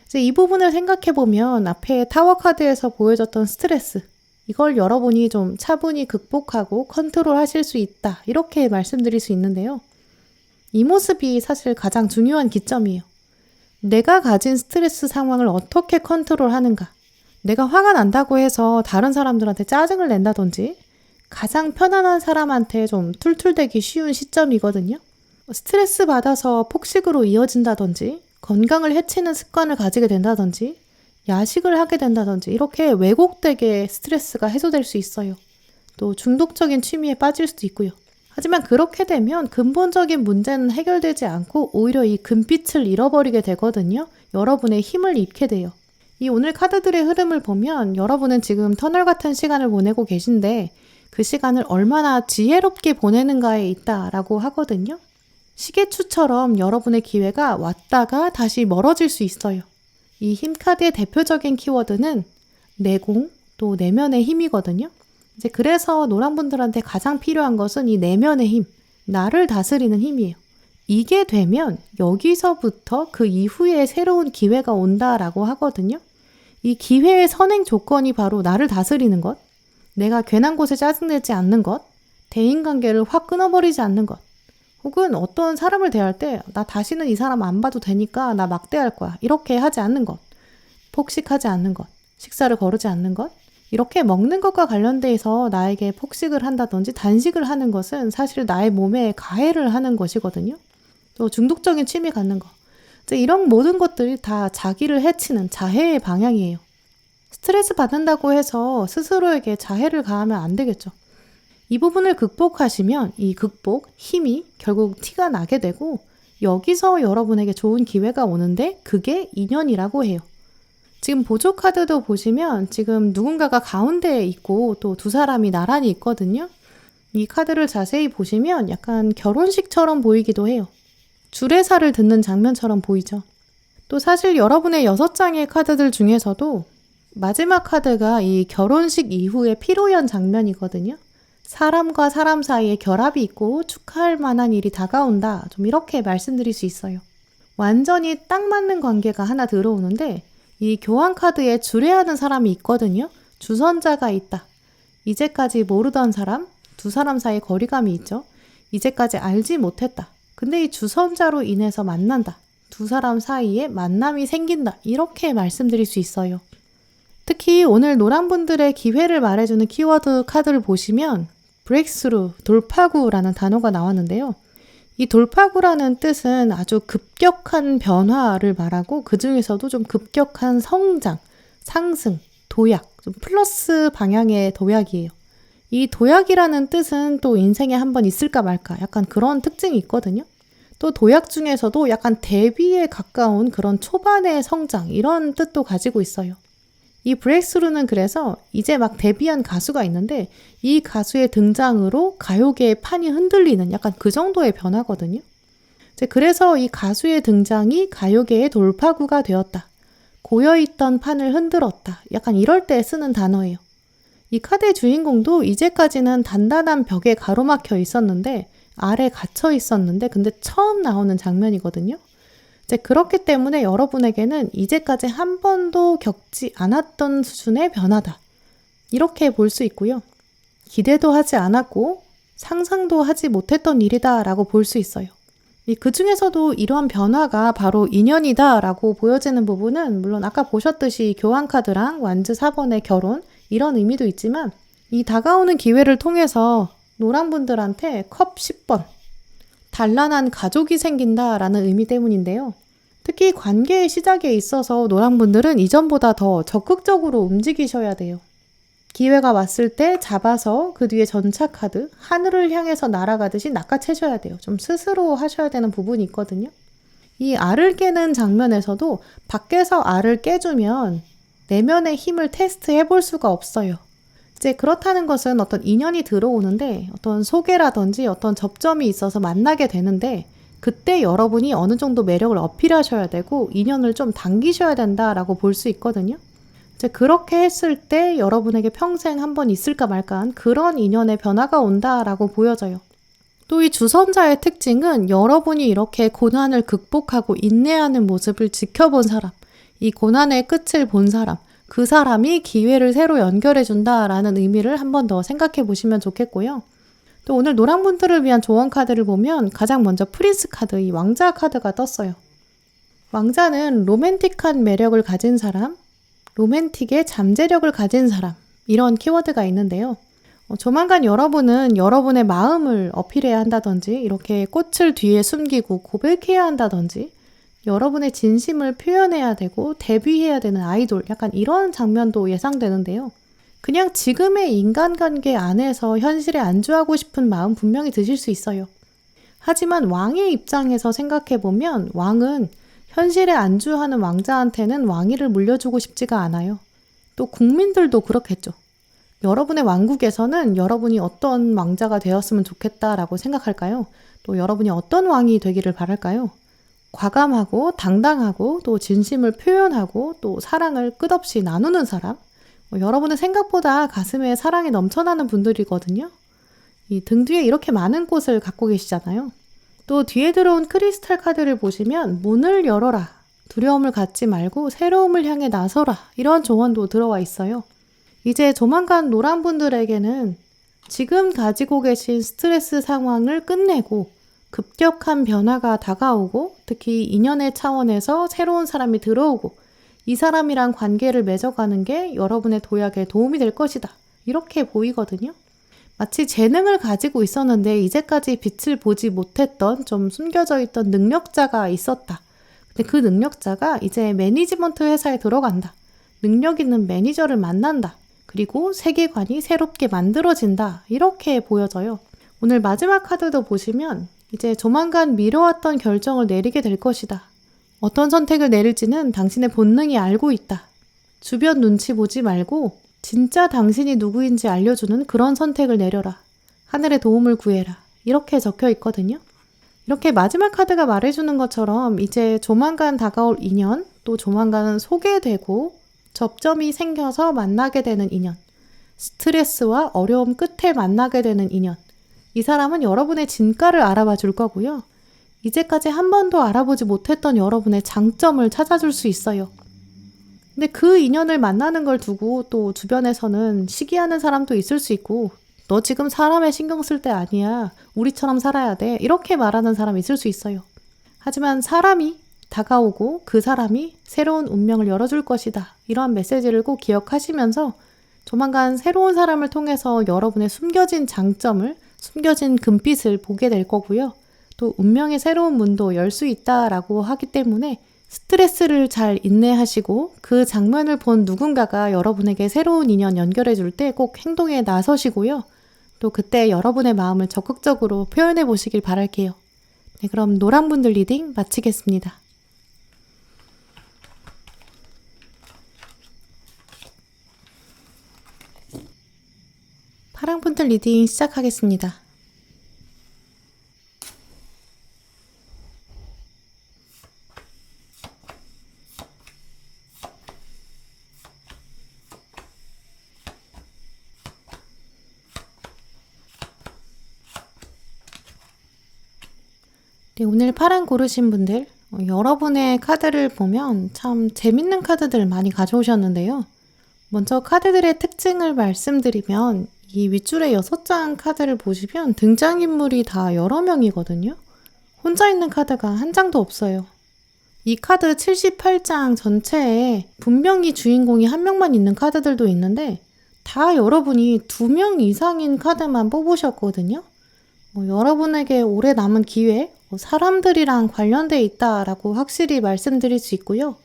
이제 이 부분을 생각해보면 앞에 타워 카드에서 보여줬던 스트레스 이걸 여러분이 좀 차분히 극복하고 컨트롤하실 수 있다. 이렇게 말씀드릴 수 있는데요. 이 모습이 사실 가장 중요한 기점이에요. 내가 가진 스트레스 상황을 어떻게 컨트롤하는가. 내가 화가 난다고 해서 다른 사람들한테 짜증을 낸다든지 가장 편안한 사람한테 좀 툴툴대기 쉬운 시점이거든요. 스트레스 받아서 폭식으로 이어진다든지 건강을 해치는 습관을 가지게 된다든지 야식을 하게 된다든지 이렇게 왜곡되게 스트레스가 해소될 수 있어요. 또 중독적인 취미에 빠질 수도 있고요. 하지만 그렇게 되면 근본적인 문제는 해결되지 않고 오히려 이 금빛을 잃어버리게 되거든요. 여러분의 힘을 잃게 돼요. 이 오늘 카드들의 흐름을 보면 여러분은 지금 터널 같은 시간을 보내고 계신데 그 시간을 얼마나 지혜롭게 보내는가에 있다라고 하거든요. 시계추처럼 여러분의 기회가 왔다가 다시 멀어질 수 있어요. 이 힘카드의 대표적인 키워드는 내공, 또 내면의 힘이거든요. 이제 그래서 노랑분들한테 가장 필요한 것은 이 내면의 힘, 나를 다스리는 힘이에요. 이게 되면 여기서부터 그 이후에 새로운 기회가 온다라고 하거든요. 이 기회의 선행 조건이 바로 나를 다스리는 것, 내가 괜한 곳에 짜증내지 않는 것, 대인관계를 확 끊어버리지 않는 것, 혹은 어떤 사람을 대할 때 나 다시는 이 사람 안 봐도 되니까 나 막대할 거야. 이렇게 하지 않는 것, 폭식하지 않는 것, 식사를 거르지 않는 것, 이렇게 먹는 것과 관련돼서 나에게 폭식을 한다든지 단식을 하는 것은 사실 나의 몸에 가해를 하는 것이거든요. 또 중독적인 취미 갖는 거. 이제 이런 모든 것들이 다 자기를 해치는 자해의 방향이에요. 스트레스 받는다고 해서 스스로에게 자해를 가하면 안 되겠죠. 이 부분을 극복하시면 이 극복, 힘이 결국 티가 나게 되고 여기서 여러분에게 좋은 기회가 오는데 그게 인연이라고 해요. 지금 보조 카드도 보시면 지금 누군가가 가운데에 있고 또 두 사람이 나란히 있거든요. 이 카드를 자세히 보시면 약간 결혼식처럼 보이기도 해요. 주례사를 듣는 장면처럼 보이죠. 또 사실 여러분의 6장의 카드들 중에서도 마지막 카드가 이 결혼식 이후의 피로연 장면이거든요. 사람과 사람 사이에 결합이 있고 축하할 만한 일이 다가온다. 좀 이렇게 말씀드릴 수 있어요. 완전히 딱 맞는 관계가 하나 들어오는데 이 교환 카드에 주례하는 사람이 있거든요. 주선자가 있다. 이제까지 모르던 사람, 두 사람 사이 거리감이 있죠. 이제까지 알지 못했다. 근데 이 주선자로 인해서 만난다. 두 사람 사이에 만남이 생긴다. 이렇게 말씀드릴 수 있어요. 특히 오늘 노란 분들의 기회를 말해주는 키워드 카드를 보시면 브레이크스루, 돌파구라는 단어가 나왔는데요. 이 돌파구라는 뜻은 아주 급격한 변화를 말하고 그 중에서도 좀 급격한 성장, 상승, 도약, 좀 플러스 방향의 도약이에요. 이 도약이라는 뜻은 또 인생에 한번 있을까 말까 약간 그런 특징이 있거든요. 또 도약 중에서도 약간 데뷔에 가까운 그런 초반의 성장 이런 뜻도 가지고 있어요. 이 브레이크스루는 그래서 이제 막 데뷔한 가수가 있는데 이 가수의 등장으로 가요계의 판이 흔들리는 약간 그 정도의 변화거든요. 그래서 이 가수의 등장이 가요계의 돌파구가 되었다. 고여있던 판을 흔들었다. 약간 이럴 때 쓰는 단어예요. 이 카드의 주인공도 이제까지는 단단한 벽에 가로막혀 있었는데 아래 갇혀 있었는데 근데 처음 나오는 장면이거든요. 그렇기 때문에 여러분에게는 이제까지 한 번도 겪지 않았던 수준의 변화다. 이렇게 볼 수 있고요. 기대도 하지 않았고 상상도 하지 못했던 일이다 라고 볼 수 있어요. 그 중에서도 이러한 변화가 바로 인연이다 라고 보여지는 부분은 물론 아까 보셨듯이 교환 카드랑 완즈 4번의 결혼 이런 의미도 있지만 이 다가오는 기회를 통해서 노란 분들한테 컵 10번 단란한 가족이 생긴다라는 의미 때문인데요. 특히 관계의 시작에 있어서 노랑분들은 이전보다 더 적극적으로 움직이셔야 돼요. 기회가 왔을 때 잡아서 그 뒤에 전차 카드, 하늘을 향해서 날아가듯이 낚아채셔야 돼요. 좀 스스로 하셔야 되는 부분이 있거든요. 이 알을 깨는 장면에서도 밖에서 알을 깨주면 내면의 힘을 테스트해 볼 수가 없어요. 이제 그렇다는 것은 어떤 인연이 들어오는데 어떤 소개라든지 어떤 접점이 있어서 만나게 되는데 그때 여러분이 어느 정도 매력을 어필하셔야 되고 인연을 좀 당기셔야 된다라고 볼 수 있거든요. 이제 그렇게 했을 때 여러분에게 평생 한번 있을까 말까한 그런 인연의 변화가 온다라고 보여져요. 또 이 주선자의 특징은 여러분이 이렇게 고난을 극복하고 인내하는 모습을 지켜본 사람, 이 고난의 끝을 본 사람, 그 사람이 기회를 새로 연결해 준다라는 의미를 한 번 더 생각해 보시면 좋겠고요. 또 오늘 노란 분들을 위한 조언 카드를 보면 가장 먼저 프린스 카드, 이 왕자 카드가 떴어요. 왕자는 로맨틱한 매력을 가진 사람, 로맨틱의 잠재력을 가진 사람 이런 키워드가 있는데요. 조만간 여러분은 여러분의 마음을 어필해야 한다든지 이렇게 꽃을 뒤에 숨기고 고백해야 한다든지 여러분의 진심을 표현해야 되고 데뷔해야 되는 아이돌 약간 이런 장면도 예상되는데요. 그냥 지금의 인간관계 안에서 현실에 안주하고 싶은 마음 분명히 드실 수 있어요. 하지만 왕의 입장에서 생각해보면 왕은 현실에 안주하는 왕자한테는 왕위를 물려주고 싶지가 않아요. 또 국민들도 그렇겠죠. 여러분의 왕국에서는 여러분이 어떤 왕자가 되었으면 좋겠다라고 생각할까요? 또 여러분이 어떤 왕이 되기를 바랄까요? 과감하고 당당하고 또 진심을 표현하고 또 사랑을 끝없이 나누는 사람? 여러분은 생각보다 가슴에 사랑이 넘쳐나는 분들이거든요. 이 등 뒤에 이렇게 많은 꽃을 갖고 계시잖아요. 또 뒤에 들어온 크리스탈 카드를 보시면 문을 열어라, 두려움을 갖지 말고 새로움을 향해 나서라 이런 조언도 들어와 있어요. 이제 조만간 노란 분들에게는 지금 가지고 계신 스트레스 상황을 끝내고 급격한 변화가 다가오고 특히 인연의 차원에서 새로운 사람이 들어오고 이 사람이랑 관계를 맺어가는 게 여러분의 도약에 도움이 될 것이다. 이렇게 보이거든요. 마치 재능을 가지고 있었는데 이제까지 빛을 보지 못했던 좀 숨겨져 있던 능력자가 있었다. 근데 그 능력자가 이제 매니지먼트 회사에 들어간다. 능력 있는 매니저를 만난다. 그리고 세계관이 새롭게 만들어진다. 이렇게 보여져요. 오늘 마지막 카드도 보시면 이제 조만간 미뤄왔던 결정을 내리게 될 것이다. 어떤 선택을 내릴지는 당신의 본능이 알고 있다. 주변 눈치 보지 말고 진짜 당신이 누구인지 알려주는 그런 선택을 내려라. 하늘의 도움을 구해라. 이렇게 적혀 있거든요. 이렇게 마지막 카드가 말해주는 것처럼 이제 조만간 다가올 인연, 또 조만간 소개되고 접점이 생겨서 만나게 되는 인연, 스트레스와 어려움 끝에 만나게 되는 인연, 이 사람은 여러분의 진가를 알아봐 줄 거고요. 이제까지 한 번도 알아보지 못했던 여러분의 장점을 찾아줄 수 있어요. 근데 그 인연을 만나는 걸 두고 또 주변에서는 시기하는 사람도 있을 수 있고, 너 지금 사람에 신경 쓸 때 아니야. 우리처럼 살아야 돼. 이렇게 말하는 사람이 있을 수 있어요. 하지만 사람이 다가오고 그 사람이 새로운 운명을 열어줄 것이다. 이러한 메시지를 꼭 기억하시면서 조만간 새로운 사람을 통해서 여러분의 숨겨진 장점을, 숨겨진 금빛을 보게 될 거고요. 또 운명의 새로운 문도 열 수 있다라고 하기 때문에 스트레스를 잘 인내하시고 그 장면을 본 누군가가 여러분에게 새로운 인연 연결해 줄 때 꼭 행동에 나서시고요. 또 그때 여러분의 마음을 적극적으로 표현해 보시길 바랄게요. 네, 그럼 노랑분들 리딩 마치겠습니다. 파랑분들 리딩 시작하겠습니다. 네, 오늘 파랑 고르신 분들, 여러분의 카드를 보면 참 재밌는 카드들 많이 가져오셨는데요. 먼저 카드들의 특징을 말씀드리면 이 윗줄에 6장 카드를 보시면 등장인물이 다 여러 명이거든요. 혼자 있는 카드가 한 장도 없어요. 이 카드 78장 전체에 분명히 주인공이 한 명만 있는 카드들도 있는데 다 여러분이 2명 이상인 카드만 뽑으셨거든요. 여러분에게 오래 남은 기회, 사람들이랑 관련돼 있다라고 확실히 말씀드릴 수 있고요.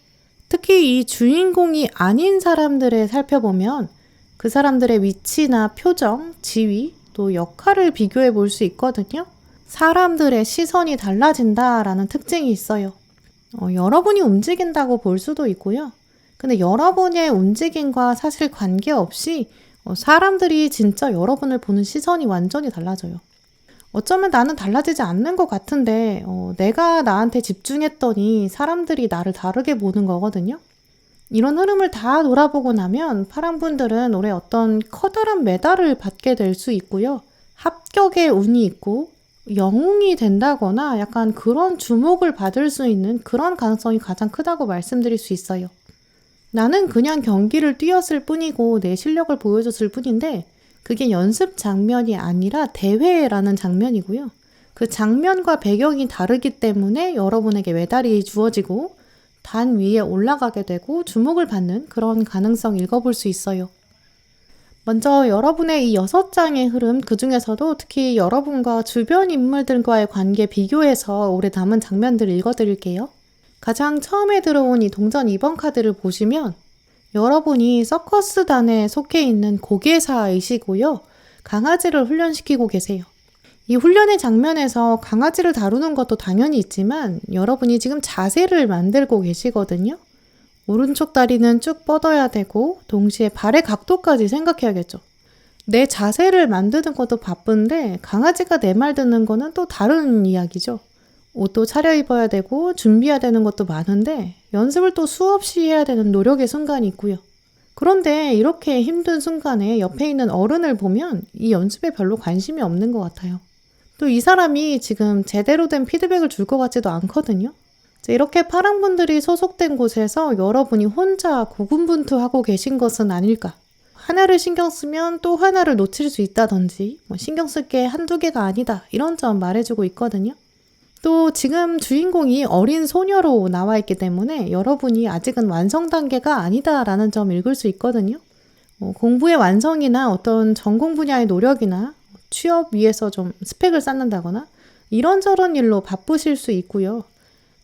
특히 이 주인공이 아닌 사람들을 살펴보면 그 사람들의 위치나 표정, 지위, 또 역할을 비교해 볼 수 있거든요. 사람들의 시선이 달라진다라는 특징이 있어요. 여러분이 움직인다고 볼 수도 있고요. 근데 여러분의 움직임과 사실 관계없이 사람들이 진짜 여러분을 보는 시선이 완전히 달라져요. 어쩌면 나는 달라지지 않는 것 같은데 내가 나한테 집중했더니 사람들이 나를 다르게 보는 거거든요. 이런 흐름을 다 돌아보고 나면 파랑분들은 올해 어떤 커다란 메달을 받게 될 수 있고요. 합격의 운이 있고 영웅이 된다거나 약간 그런 주목을 받을 수 있는 그런 가능성이 가장 크다고 말씀드릴 수 있어요. 나는 그냥 경기를 뛰었을 뿐이고 내 실력을 보여줬을 뿐인데 그게 연습 장면이 아니라 대회라는 장면이고요. 그 장면과 배경이 다르기 때문에 여러분에게 메달이 주어지고 단 위에 올라가게 되고 주목을 받는 그런 가능성 읽어볼 수 있어요. 먼저 여러분의 이 6장의 흐름, 그 중에서도 특히 여러분과 주변 인물들과의 관계 비교해서 올해 남은 장면들을 읽어드릴게요. 가장 처음에 들어온 이 동전 2번 카드를 보시면 여러분이 서커스단에 속해 있는 고개사이시고요. 강아지를 훈련시키고 계세요. 이 훈련의 장면에서 강아지를 다루는 것도 당연히 있지만 여러분이 지금 자세를 만들고 계시거든요. 오른쪽 다리는 쭉 뻗어야 되고 동시에 발의 각도까지 생각해야겠죠. 내 자세를 만드는 것도 바쁜데 강아지가 내 말 듣는 거는 또 다른 이야기죠. 옷도 차려입어야 되고 준비해야 되는 것도 많은데 연습을 또 수없이 해야 되는 노력의 순간이 있고요. 그런데 이렇게 힘든 순간에 옆에 있는 어른을 보면 이 연습에 별로 관심이 없는 것 같아요. 또 이 사람이 지금 제대로 된 피드백을 줄 것 같지도 않거든요. 이렇게 파랑분들이 소속된 곳에서 여러분이 혼자 고군분투하고 계신 것은 아닐까. 하나를 신경 쓰면 또 하나를 놓칠 수 있다든지 신경 쓸 게 한두 개가 아니다 이런 점 말해주고 있거든요. 또 지금 주인공이 어린 소녀로 나와 있기 때문에 여러분이 아직은 완성 단계가 아니다라는 점 읽을 수 있거든요. 공부의 완성이나 어떤 전공 분야의 노력이나 취업 위해서 좀 스펙을 쌓는다거나 이런저런 일로 바쁘실 수 있고요.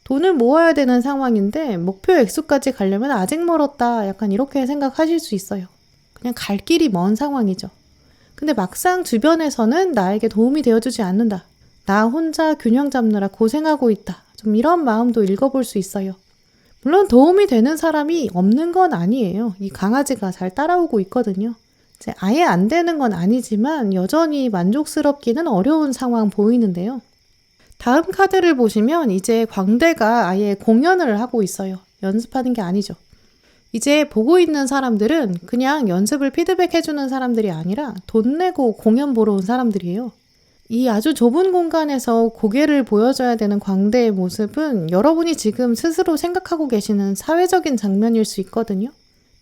돈을 모아야 되는 상황인데 목표 액수까지 가려면 아직 멀었다. 약간 이렇게 생각하실 수 있어요. 그냥 갈 길이 먼 상황이죠. 근데 막상 주변에서는 나에게 도움이 되어주지 않는다. 나 혼자 균형 잡느라 고생하고 있다. 좀 이런 마음도 읽어볼 수 있어요. 물론 도움이 되는 사람이 없는 건 아니에요. 이 강아지가 잘 따라오고 있거든요. 이제 아예 안 되는 건 아니지만 여전히 만족스럽기는 어려운 상황 보이는데요. 다음 카드를 보시면 이제 광대가 아예 공연을 하고 있어요. 연습하는 게 아니죠. 이제 보고 있는 사람들은 그냥 연습을 피드백해주는 사람들이 아니라 돈 내고 공연 보러 온 사람들이에요. 이 아주 좁은 공간에서 고개를 보여줘야 되는 광대의 모습은 여러분이 지금 스스로 생각하고 계시는 사회적인 장면일 수 있거든요.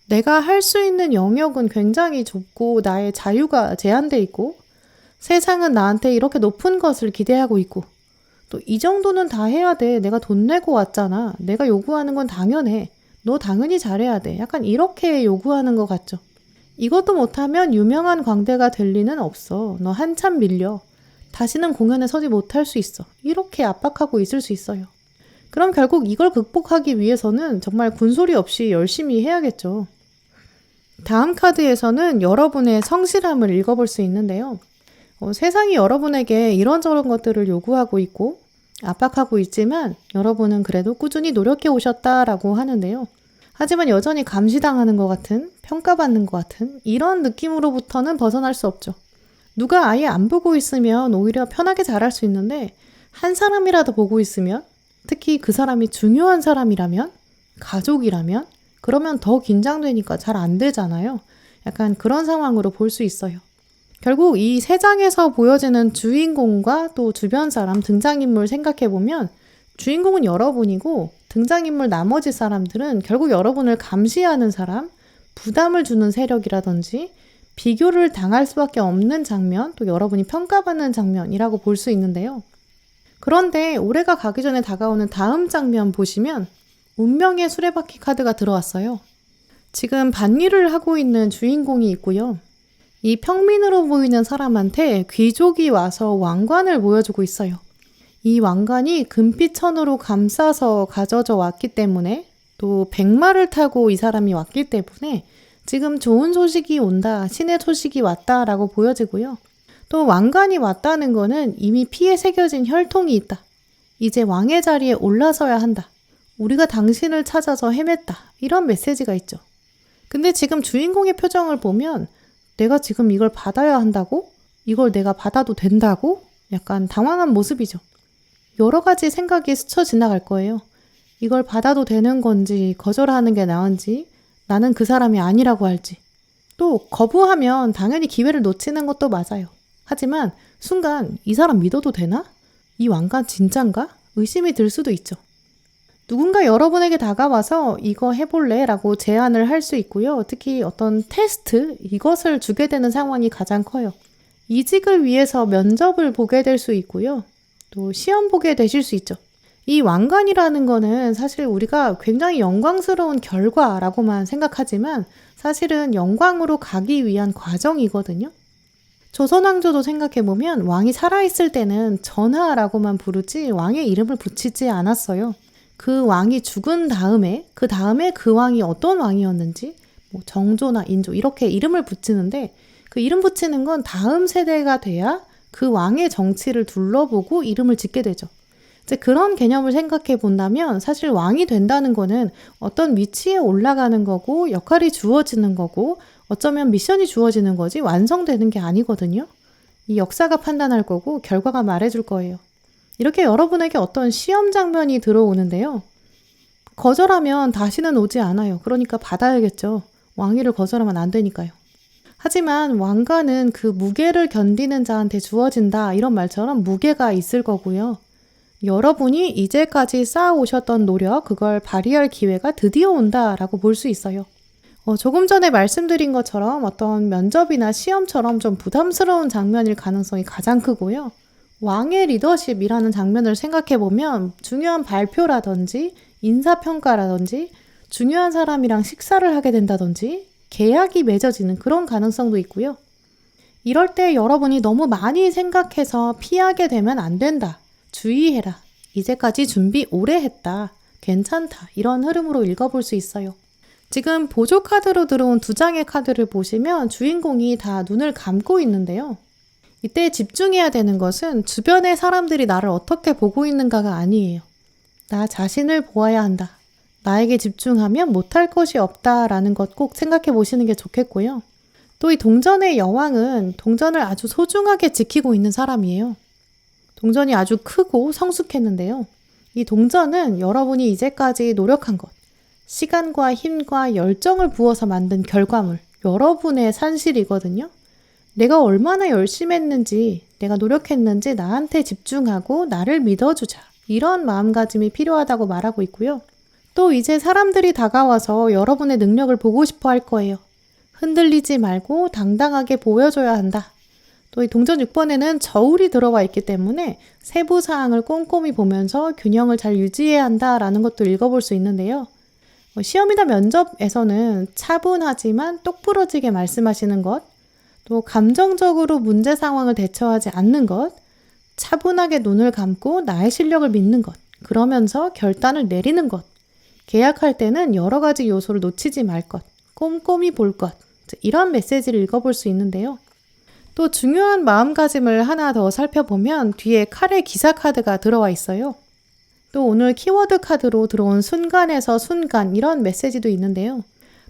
내가 할 수 있는 영역은 굉장히 좁고 나의 자유가 제한돼 있고 세상은 나한테 이렇게 높은 것을 기대하고 있고 또 이 정도는 다 해야 돼. 내가 돈 내고 왔잖아. 내가 요구하는 건 당연해. 너 당연히 잘해야 돼. 약간 이렇게 요구하는 것 같죠. 이것도 못하면 유명한 광대가 될 리는 없어. 너 한참 밀려. 다시는 공연에 서지 못할 수 있어. 이렇게 압박하고 있을 수 있어요. 그럼 결국 이걸 극복하기 위해서는 정말 군소리 없이 열심히 해야겠죠. 다음 카드에서는 여러분의 성실함을 읽어볼 수 있는데요. 세상이 여러분에게 이런저런 것들을 요구하고 있고 압박하고 있지만 여러분은 그래도 꾸준히 노력해 오셨다라고 하는데요. 하지만 여전히 감시당하는 것 같은, 평가받는 것 같은 이런 느낌으로부터는 벗어날 수 없죠. 누가 아예 안 보고 있으면 오히려 편하게 잘할 수 있는데 한 사람이라도 보고 있으면 특히 그 사람이 중요한 사람이라면 가족이라면 그러면 더 긴장되니까 잘 안 되잖아요. 약간 그런 상황으로 볼 수 있어요. 결국 이 세 장에서 보여지는 주인공과 또 주변 사람, 등장인물 생각해보면 주인공은 여러분이고 등장인물 나머지 사람들은 결국 여러분을 감시하는 사람, 부담을 주는 세력이라든지 비교를 당할 수밖에 없는 장면, 또 여러분이 평가받는 장면이라고 볼 수 있는데요. 그런데 올해가 가기 전에 다가오는 다음 장면 보시면 운명의 수레바퀴 카드가 들어왔어요. 지금 밭일을 하고 있는 주인공이 있고요. 이 평민으로 보이는 사람한테 귀족이 와서 왕관을 보여주고 있어요. 이 왕관이 금빛 천으로 감싸서 가져져 왔기 때문에 또 백마를 타고 이 사람이 왔기 때문에 지금 좋은 소식이 온다, 신의 소식이 왔다라고 보여지고요. 또 왕관이 왔다는 거는 이미 피에 새겨진 혈통이 있다. 이제 왕의 자리에 올라서야 한다. 우리가 당신을 찾아서 헤맸다. 이런 메시지가 있죠. 근데 지금 주인공의 표정을 보면 내가 지금 이걸 받아야 한다고? 이걸 내가 받아도 된다고? 약간 당황한 모습이죠. 여러 가지 생각이 스쳐 지나갈 거예요. 이걸 받아도 되는 건지 거절하는 게 나은지 나는 그 사람이 아니라고 할지 또 거부하면 당연히 기회를 놓치는 것도 맞아요. 하지만 순간 이 사람 믿어도 되나? 이 왕관 진짠가? 의심이 들 수도 있죠. 누군가 여러분에게 다가와서 이거 해볼래? 라고 제안을 할 수 있고요. 특히 어떤 테스트, 이것을 주게 되는 상황이 가장 커요. 이직을 위해서 면접을 보게 될 수 있고요. 또 시험 보게 되실 수 있죠. 이 왕관이라는 거는 사실 우리가 굉장히 영광스러운 결과라고만 생각하지만 사실은 영광으로 가기 위한 과정이거든요. 조선왕조도 생각해보면 왕이 살아있을 때는 전하라고만 부르지 왕의 이름을 붙이지 않았어요. 그 왕이 죽은 다음에 그 왕이 어떤 왕이었는지 뭐 정조나 인조 이렇게 이름을 붙이는데 그 이름 붙이는 건 다음 세대가 돼야 그 왕의 정치를 둘러보고 이름을 짓게 되죠. 이제 그런 개념을 생각해 본다면 사실 왕이 된다는 거는 어떤 위치에 올라가는 거고 역할이 주어지는 거고 어쩌면 미션이 주어지는 거지 완성되는 게 아니거든요. 이 역사가 판단할 거고 결과가 말해줄 거예요. 이렇게 여러분에게 어떤 시험 장면이 들어오는데요. 거절하면 다시는 오지 않아요. 그러니까 받아야겠죠. 왕위를 거절하면 안 되니까요. 하지만 왕관은 그 무게를 견디는 자한테 주어진다 이런 말처럼 무게가 있을 거고요. 여러분이 이제까지 쌓아오셨던 노력, 그걸 발휘할 기회가 드디어 온다라고 볼 수 있어요. 조금 전에 말씀드린 것처럼 어떤 면접이나 시험처럼 좀 부담스러운 장면일 가능성이 가장 크고요. 왕의 리더십이라는 장면을 생각해보면 중요한 발표라든지 인사평가라든지 중요한 사람이랑 식사를 하게 된다든지 계약이 맺어지는 그런 가능성도 있고요. 이럴 때 여러분이 너무 많이 생각해서 피하게 되면 안 된다. 주의해라. 이제까지 준비 오래 했다. 괜찮다. 이런 흐름으로 읽어볼 수 있어요. 지금 보조 카드로 들어온 2장의 카드를 보시면 주인공이 다 눈을 감고 있는데요. 이때 집중해야 되는 것은 주변의 사람들이 나를 어떻게 보고 있는가가 아니에요. 나 자신을 보아야 한다. 나에게 집중하면 못할 것이 없다라는 것 꼭 생각해 보시는 게 좋겠고요. 또 이 동전의 여왕은 동전을 아주 소중하게 지키고 있는 사람이에요. 동전이 아주 크고 성숙했는데요. 이 동전은 여러분이 이제까지 노력한 것, 시간과 힘과 열정을 부어서 만든 결과물, 여러분의 산실이거든요. 내가 얼마나 열심히 했는지, 내가 노력했는지 나한테 집중하고 나를 믿어주자. 이런 마음가짐이 필요하다고 말하고 있고요. 또 이제 사람들이 다가와서 여러분의 능력을 보고 싶어 할 거예요. 흔들리지 말고 당당하게 보여줘야 한다. 또 이 동전 6번에는 저울이 들어와 있기 때문에 세부 사항을 꼼꼼히 보면서 균형을 잘 유지해야 한다라는 것도 읽어볼 수 있는데요. 시험이나 면접에서는 차분하지만 똑부러지게 말씀하시는 것, 또 감정적으로 문제 상황을 대처하지 않는 것, 차분하게 눈을 감고 나의 실력을 믿는 것, 그러면서 결단을 내리는 것, 계약할 때는 여러 가지 요소를 놓치지 말 것, 꼼꼼히 볼 것, 이런 메시지를 읽어볼 수 있는데요. 또 중요한 마음가짐을 하나 더 살펴보면 뒤에 칼의 기사 카드가 들어와 있어요. 또 오늘 키워드 카드로 들어온 순간에서 순간 이런 메시지도 있는데요.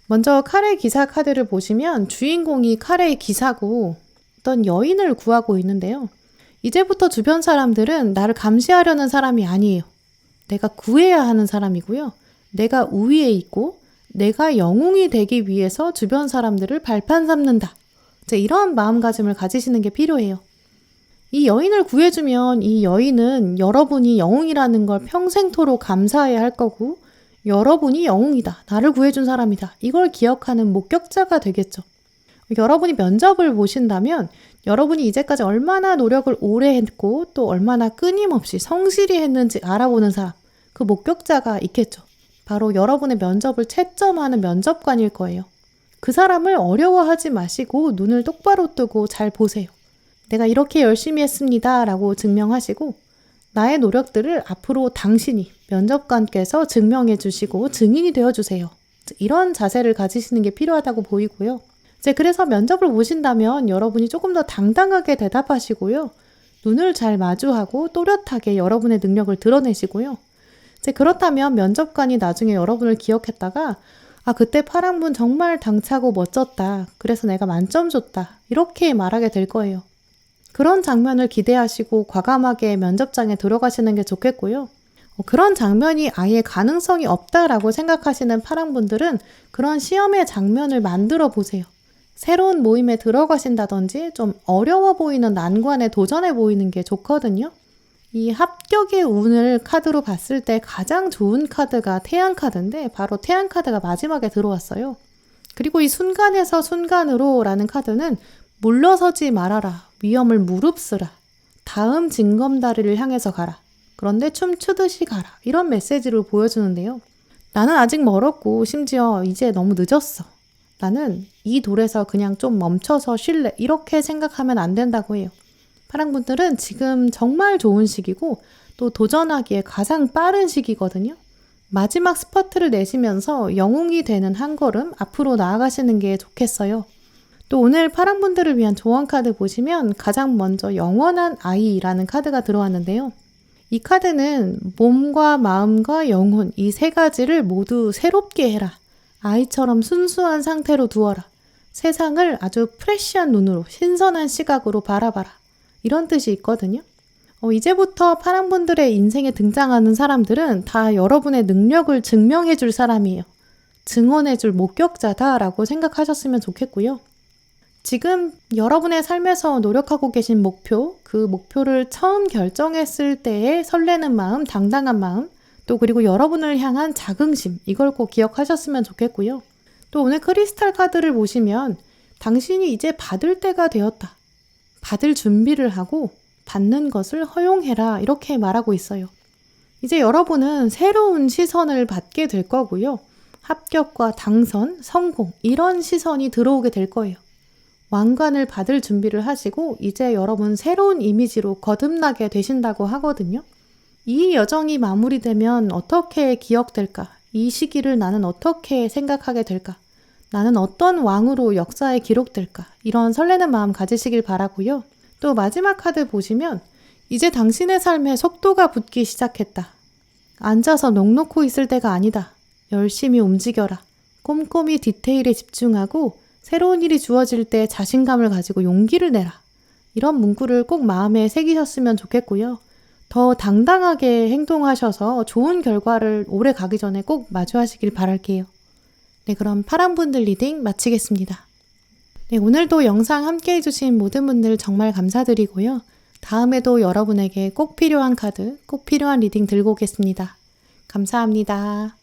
먼저 칼의 기사 카드를 보시면 주인공이 칼의 기사고 어떤 여인을 구하고 있는데요. 이제부터 주변 사람들은 나를 감시하려는 사람이 아니에요. 내가 구해야 하는 사람이고요. 내가 우위에 있고 내가 영웅이 되기 위해서 주변 사람들을 발판 삼는다. 이런 마음가짐을 가지시는 게 필요해요. 이 여인을 구해주면 이 여인은 여러분이 영웅이라는 걸 평생토록 감사해야 할 거고 여러분이 영웅이다. 나를 구해준 사람이다. 이걸 기억하는 목격자가 되겠죠. 여러분이 면접을 보신다면 여러분이 이제까지 얼마나 노력을 오래 했고 또 얼마나 끊임없이 성실히 했는지 알아보는 사람, 그 목격자가 있겠죠. 바로 여러분의 면접을 채점하는 면접관일 거예요. 그 사람을 어려워하지 마시고 눈을 똑바로 뜨고 잘 보세요. 내가 이렇게 열심히 했습니다 라고 증명하시고 나의 노력들을 앞으로 당신이 면접관께서 증명해 주시고 증인이 되어 주세요. 이런 자세를 가지시는 게 필요하다고 보이고요. 그래서 면접을 보신다면 여러분이 조금 더 당당하게 대답하시고요. 눈을 잘 마주하고 또렷하게 여러분의 능력을 드러내시고요. 그렇다면 면접관이 나중에 여러분을 기억했다가 그때 파랑분 정말 당차고 멋졌다. 그래서 내가 만점 줬다. 이렇게 말하게 될 거예요. 그런 장면을 기대하시고 과감하게 면접장에 들어가시는 게 좋겠고요. 그런 장면이 아예 가능성이 없다라고 생각하시는 파랑분들은 그런 시험의 장면을 만들어 보세요. 새로운 모임에 들어가신다든지 좀 어려워 보이는 난관에 도전해 보이는 게 좋거든요. 이 합격의 운을 카드로 봤을 때 가장 좋은 카드가 태양 카드인데 바로 태양 카드가 마지막에 들어왔어요. 그리고 이 순간에서 순간으로 라는 카드는 물러서지 말아라. 위험을 무릅쓰라. 다음 징검다리를 향해서 가라. 그런데 춤추듯이 가라. 이런 메시지를 보여주는데요. 나는 아직 멀었고 심지어 이제 너무 늦었어. 나는 이 돌에서 그냥 좀 멈춰서 쉴래. 이렇게 생각하면 안 된다고 해요. 파랑분들은 지금 정말 좋은 시기고 또 도전하기에 가장 빠른 시기거든요. 마지막 스퍼트를 내시면서 영웅이 되는 한 걸음 앞으로 나아가시는 게 좋겠어요. 또 오늘 파랑분들을 위한 조언 카드 보시면 가장 먼저 영원한 아이라는 카드가 들어왔는데요. 이 카드는 몸과 마음과 영혼 이 세 가지를 모두 새롭게 해라. 아이처럼 순수한 상태로 두어라. 세상을 아주 프레시한 눈으로 신선한 시각으로 바라봐라. 이런 뜻이 있거든요. 이제부터 파랑분들의 인생에 등장하는 사람들은 다 여러분의 능력을 증명해 줄 사람이에요. 증언해 줄 목격자다라고 생각하셨으면 좋겠고요. 지금 여러분의 삶에서 노력하고 계신 목표, 그 목표를 처음 결정했을 때의 설레는 마음, 당당한 마음, 또 그리고 여러분을 향한 자긍심, 이걸 꼭 기억하셨으면 좋겠고요. 또 오늘 크리스탈 카드를 보시면 당신이 이제 받을 때가 되었다. 받을 준비를 하고 받는 것을 허용해라 이렇게 말하고 있어요. 이제 여러분은 새로운 시선을 받게 될 거고요. 합격과 당선, 성공 이런 시선이 들어오게 될 거예요. 왕관을 받을 준비를 하시고 이제 여러분 새로운 이미지로 거듭나게 되신다고 하거든요. 이 여정이 마무리되면 어떻게 기억될까? 이 시기를 나는 어떻게 생각하게 될까? 나는 어떤 왕으로 역사에 기록될까? 이런 설레는 마음 가지시길 바라고요. 또 마지막 카드 보시면 이제 당신의 삶에 속도가 붙기 시작했다. 앉아서 넋놓고 있을 때가 아니다. 열심히 움직여라. 꼼꼼히 디테일에 집중하고 새로운 일이 주어질 때 자신감을 가지고 용기를 내라. 이런 문구를 꼭 마음에 새기셨으면 좋겠고요. 더 당당하게 행동하셔서 좋은 결과를 오래 가기 전에 꼭 마주하시길 바랄게요. 네, 그럼 파란분들 리딩 마치겠습니다. 네, 오늘도 영상 함께 해주신 모든 분들 정말 감사드리고요. 다음에도 여러분에게 꼭 필요한 카드, 꼭 필요한 리딩 들고 오겠습니다. 감사합니다.